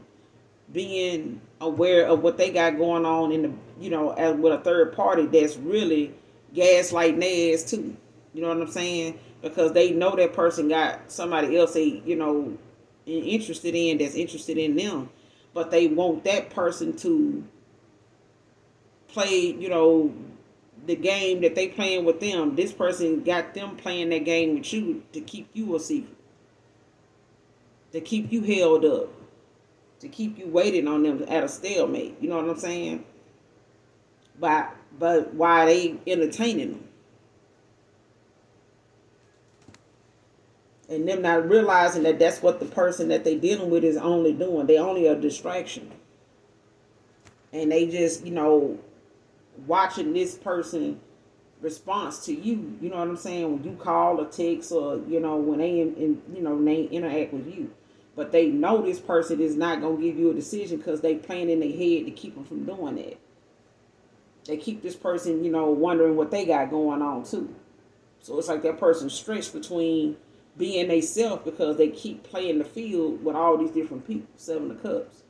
A: being aware of what they got going on in the, as with a third party that's really gaslighting their ass too. You know what I'm saying? Because they know that person got somebody else they, interested in, that's interested in them, but they want that person to play, the game that they playing with them. This person got them playing that game with you to keep you a secret, to keep you held up, to keep you waiting on them at a stalemate. You know what I'm saying? But why they entertaining them? And them not realizing that that's what the person that they dealing with is only doing. They only a distraction. And they just, watching this person response to you. You know what I'm saying? When you call or text or, when they interact with you. But they know this person is not going to give you a decision because they playing in their head to keep them from doing that. They keep this person, wondering what they got going on too. So it's like that person stretched between being they self because they keep playing the field with all these different people. Seven of Cups.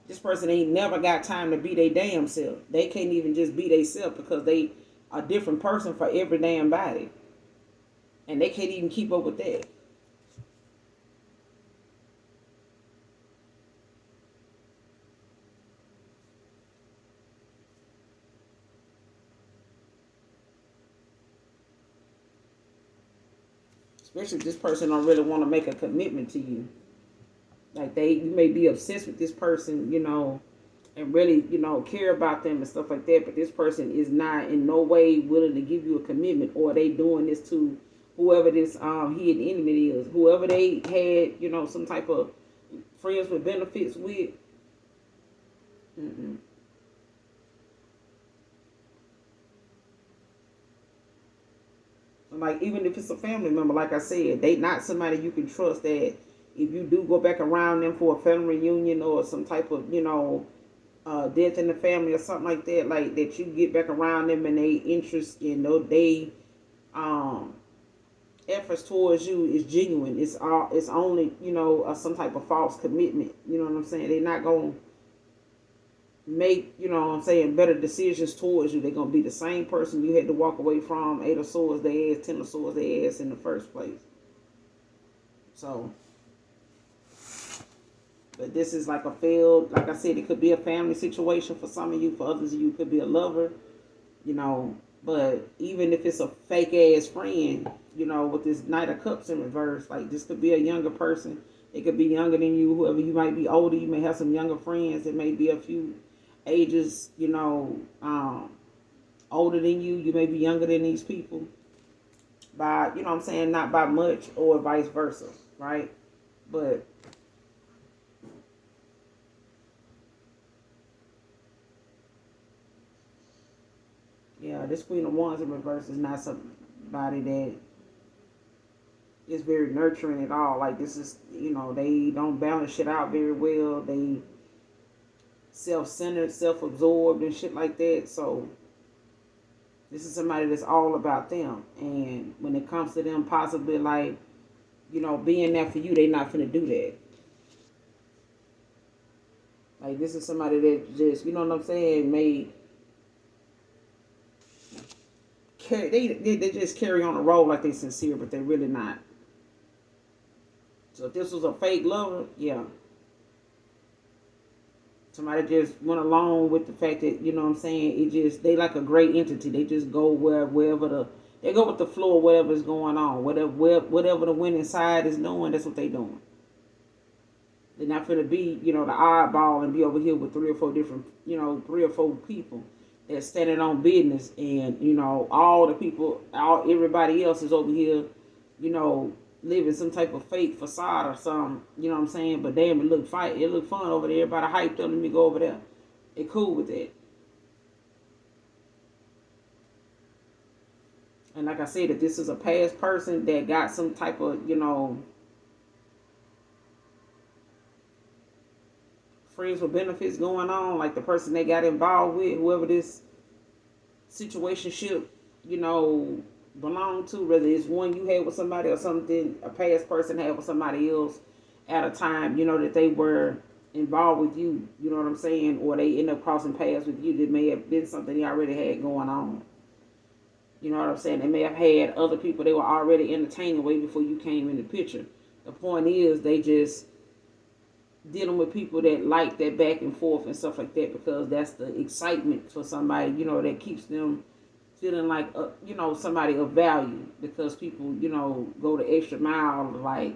A: This person ain't never got time to be their damn self. They can't even just be their self because they a different person for every damn body. And they can't even keep up with that. Especially if this person don't really want to make a commitment to you. Like you may be obsessed with this person, and really, care about them and stuff like that. But this person is not in no way willing to give you a commitment, or they doing this to whoever this hidden enemy is, whoever they had, some type of friends with benefits with. Mm-mm. Like even if it's a family member, like I said, they not somebody you can trust. That if you do go back around them for a family reunion or some type of death in the family or something like that you get back around them and they interest they efforts towards you is genuine. It's only some type of false commitment. You know what I'm saying? They're not gonna make, better decisions towards you. They're going to be the same person you had to walk away from, 8 of swords, their ass, 10 of swords, their ass in the first place. So, but this is like a failed, like I said, it could be a family situation for some of you. For others of you, it could be a lover, but even if it's a fake ass friend, with this Knight of Cups in reverse, like this could be a younger person. It could be younger than you, whoever. You might be older. You may have some younger friends. It may be a few ages, older than you. You may be younger than these people by, not by much, or vice versa, right? But yeah, this Queen of Wands in reverse is not somebody that is very nurturing at all. Like this is, they don't balance shit out very well. They self-centered, self-absorbed and shit like that. So this is somebody that's all about them. And when it comes to them possibly like, being there for you, they not finna do that. Like this is somebody that just, you know what I'm saying, they just carry on a role like they sincere, but they really not. So if this was a fake lover, yeah. Somebody just went along with the fact that, you know what I'm saying, it just, they like a great entity. They just go wherever they go with the flow of whatever's going on. Whatever the winning side is doing, that's what they doing. They're not going to be, the oddball and be over here with three or four different, three or four people that's standing on business. And, all the people, everybody else is over here, you know, living some type of fake facade or something. You know what I'm saying? But damn, it look fun over there. Everybody hyped up. Let me go over there. They cool with that. And like I said, if this is a past person that got some type of, friends with benefits going on, like the person they got involved with, whoever this situationship, belong to, whether it's one you had with somebody or something a past person had with somebody else at a time, that they were involved with you, you know what I'm saying, or they end up crossing paths with you that may have been something they already had going on. You know what I'm saying? They may have had other people they were already entertaining way before you came in the picture. The point is they just dealing with people that like that back and forth and stuff like that, because that's the excitement for somebody, that keeps them feeling like, somebody of value, because people, go the extra mile to like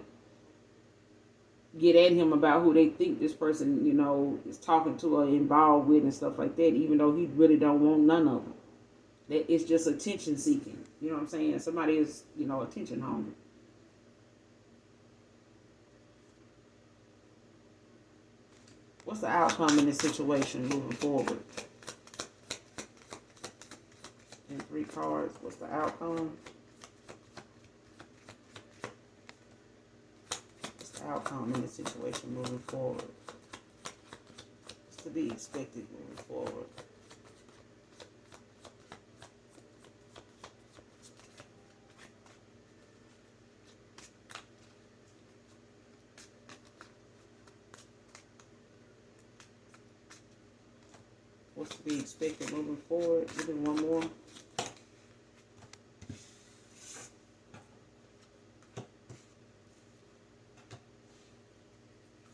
A: get at him about who they think this person, is talking to or involved with and stuff like that, even though he really don't want none of them. That it's just attention seeking. You know what I'm saying? Somebody is, attention hungry. What's the outcome in this situation moving forward? In 3 cards, what's the outcome? What's the outcome in this situation moving forward? What's to be expected moving forward? What's to be expected moving forward? We'll do one more.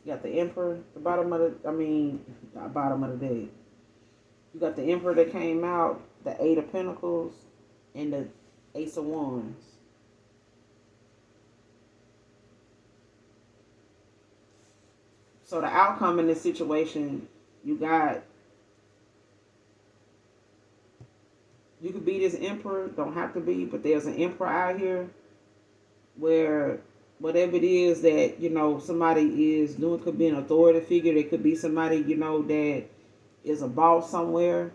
A: You got the Emperor, the bottom of the deck. You got the Emperor that came out, the 8 of Pentacles, and the Ace of Wands. So the outcome in this situation, you could be this Emperor, don't have to be, but there's an Emperor out here where whatever it is that, somebody is doing, could be an authority figure. It could be somebody, that is a boss somewhere.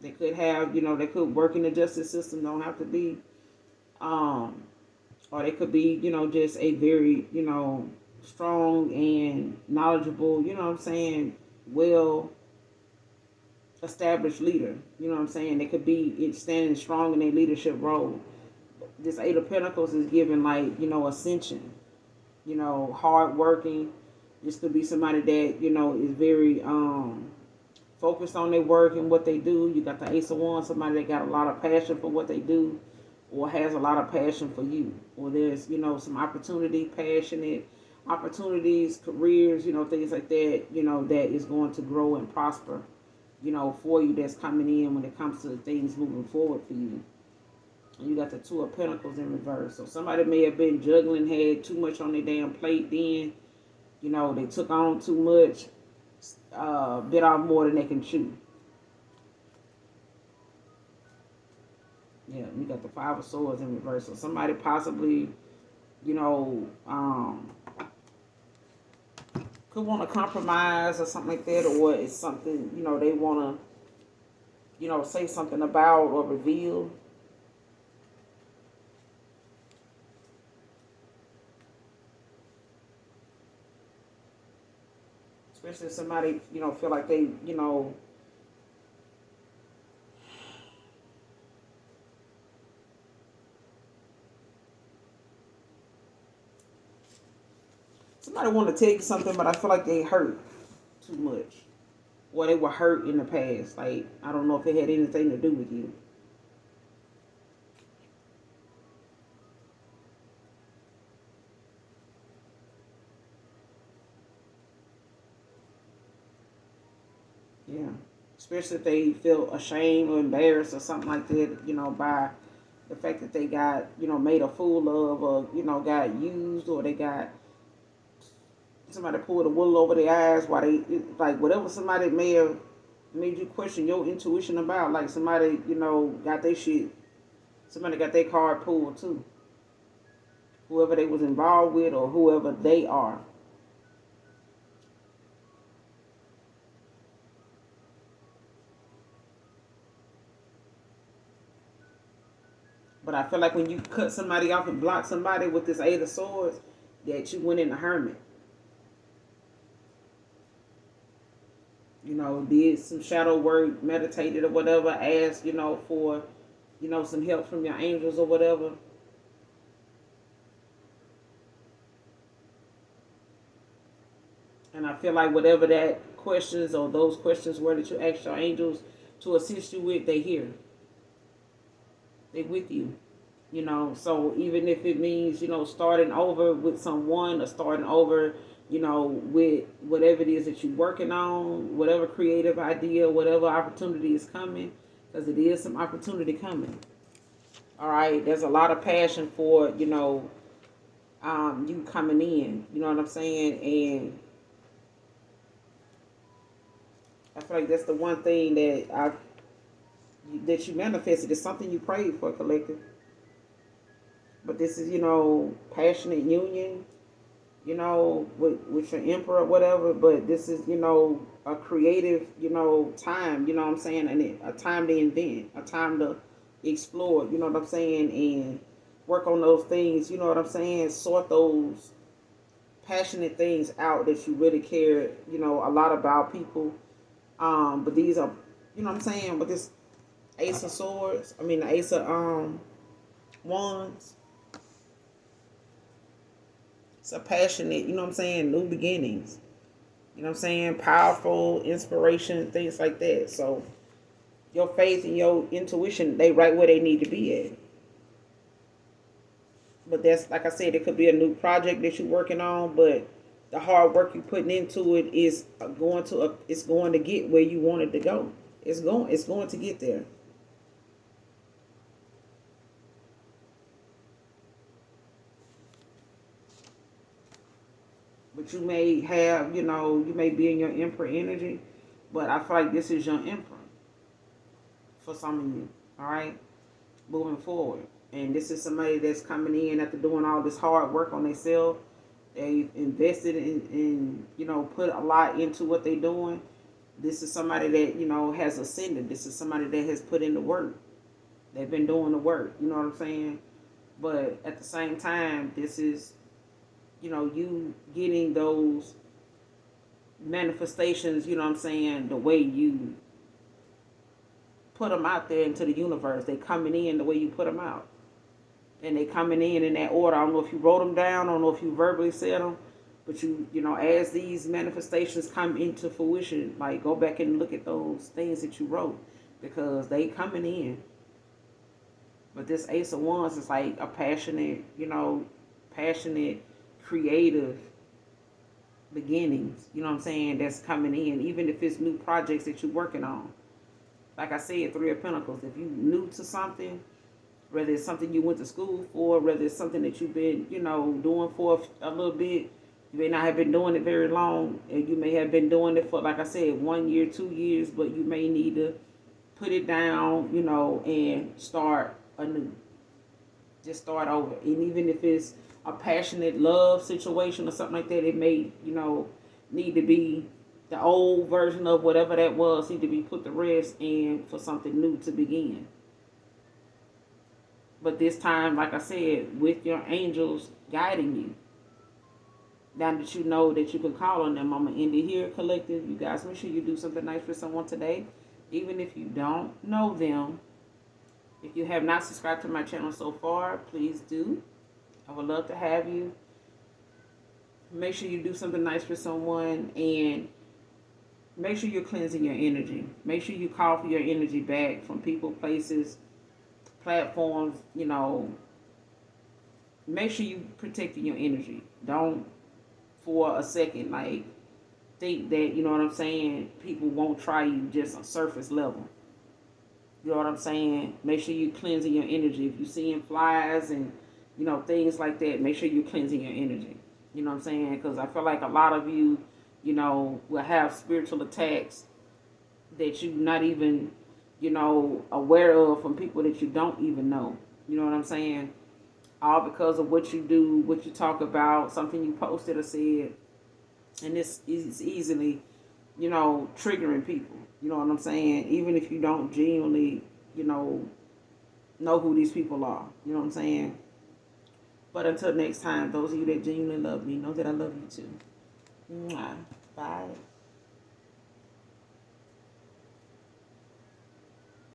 A: They could have, they could work in the justice system, don't have to be. Or they could be, just a very, strong and knowledgeable, well established leader. You know what I'm saying? They could be standing strong in their leadership role. This 8 of Pentacles is giving like, ascension, hard working. This could be somebody that, is very focused on their work and what they do. You got the Ace of Wands, somebody that got a lot of passion for what they do, or has a lot of passion for you. Or there's, some opportunity, passionate opportunities, careers, things like that, that is going to grow and prosper, for you, that's coming in when it comes to things moving forward for you. And you got the 2 of Pentacles in reverse. So somebody may have been juggling, had too much on their damn plate then. They took on too much, bit off more than they can chew. Yeah, you got the 5 of Swords in reverse. So somebody possibly, could want to compromise or something like that, or it's something, they want to, say something about or reveal. Especially if somebody, feel like they, somebody want to tell you something, but I feel like they hurt too much. or they were hurt in the past. Like, I don't know if it had anything to do with you. Yeah. Especially if they feel ashamed or embarrassed or something like that, by the fact that they got, made a fool of, or, got used, or they got somebody pulled the wool over their eyes while they, like, whatever somebody may have made you question your intuition about, like somebody, got their shit, somebody got their card pulled too. Whoever they was involved with or whoever they are. But I feel like when you cut somebody off and block somebody with this Eight of Swords, that you went in a hermit. Did some shadow work, meditated or whatever, asked, for, some help from your angels or whatever. And I feel like whatever that questions or those questions were that you asked your angels to assist you with, they here. They with you. So even if it means, starting over with someone or starting over, with whatever it is that you're working on, whatever creative idea, whatever opportunity is coming, because it is some opportunity coming. All right. There's a lot of passion for, you coming in, you know what I'm saying? And I feel like that's the one thing that you manifested. Is something you prayed for, collective. But this is, passionate union, with your emperor or whatever. But this is, a creative, time, you know what I'm saying? And a time to invent, a time to explore, you know what I'm saying? And work on those things, you know what I'm saying? Sort those passionate things out that you really care, a lot about people. But these are, you know what I'm saying? But this Ace of Swords, the Ace of Wands, it's a passionate, you know what I'm saying, new beginnings. You know what I'm saying? Powerful, inspiration, things like that. So your faith and your intuition, they right where they need to be at. But that's, like I said, it could be a new project that you're working on, but the hard work you're putting into it is it's going to get where you want it to go. It's going to get there. But you may have, you may be in your emperor energy, but I feel like this is your emperor for some of you. All right, moving forward, and this is somebody that's coming in after doing all this hard work on themselves. They've invested in, put a lot into what they're doing. This is somebody that, has ascended. This is somebody that has put in the work. They've been doing the work. You know what I'm saying? But at the same time, this is, you getting those manifestations, you know what I'm saying, the way you put them out there into the universe. They coming in the way you put them out. And they coming in that order. I don't know if you wrote them down. I don't know if you verbally said them. But as these manifestations come into fruition, like, go back and look at those things that you wrote, because they coming in. But this Ace of Wands is like a passionate, passionate, creative beginnings, you know what I'm saying, that's coming in, even if it's new projects that you're working on. Like I said, Three of Pentacles, if you're new to something, whether it's something you went to school for, whether it's something that you've been, doing for a little bit, you may not have been doing it very long, and you may have been doing it for, like I said, 1 year, 2 years, but you may need to put it down, and start anew. Just start over. And even if it's a passionate love situation or something like that, it may, need to be the old version of whatever that was, need to be put to rest and for something new to begin. But this time, like I said, with your angels guiding you. Now that you know that you can call on them, I'm going to end it here, collective. You guys, make sure you do something nice for someone today. Even if you don't know them. If you have not subscribed to my channel so far, please do. I would love to have you. Make sure you do something nice for someone. And make sure you're cleansing your energy. Make sure you call for your energy back from people, places, platforms. Make sure you protecting your energy. Don't for a second think that what I'm saying. People won't try you just on surface level. You know what I'm saying? Make sure you cleansing your energy. If you're seeing flies and things like that, make sure you're cleansing your energy. You know what I'm saying? Because I feel like a lot of you, will have spiritual attacks that you're not even, aware of from people that you don't even know. You know what I'm saying? All because of what you do, what you talk about, something you posted or said, and this is easily, triggering people. You know what I'm saying? Even if you don't genuinely, know who these people are. You know what I'm saying? But until next time, those of you that genuinely love me, know that I love you too. Mwah. Bye.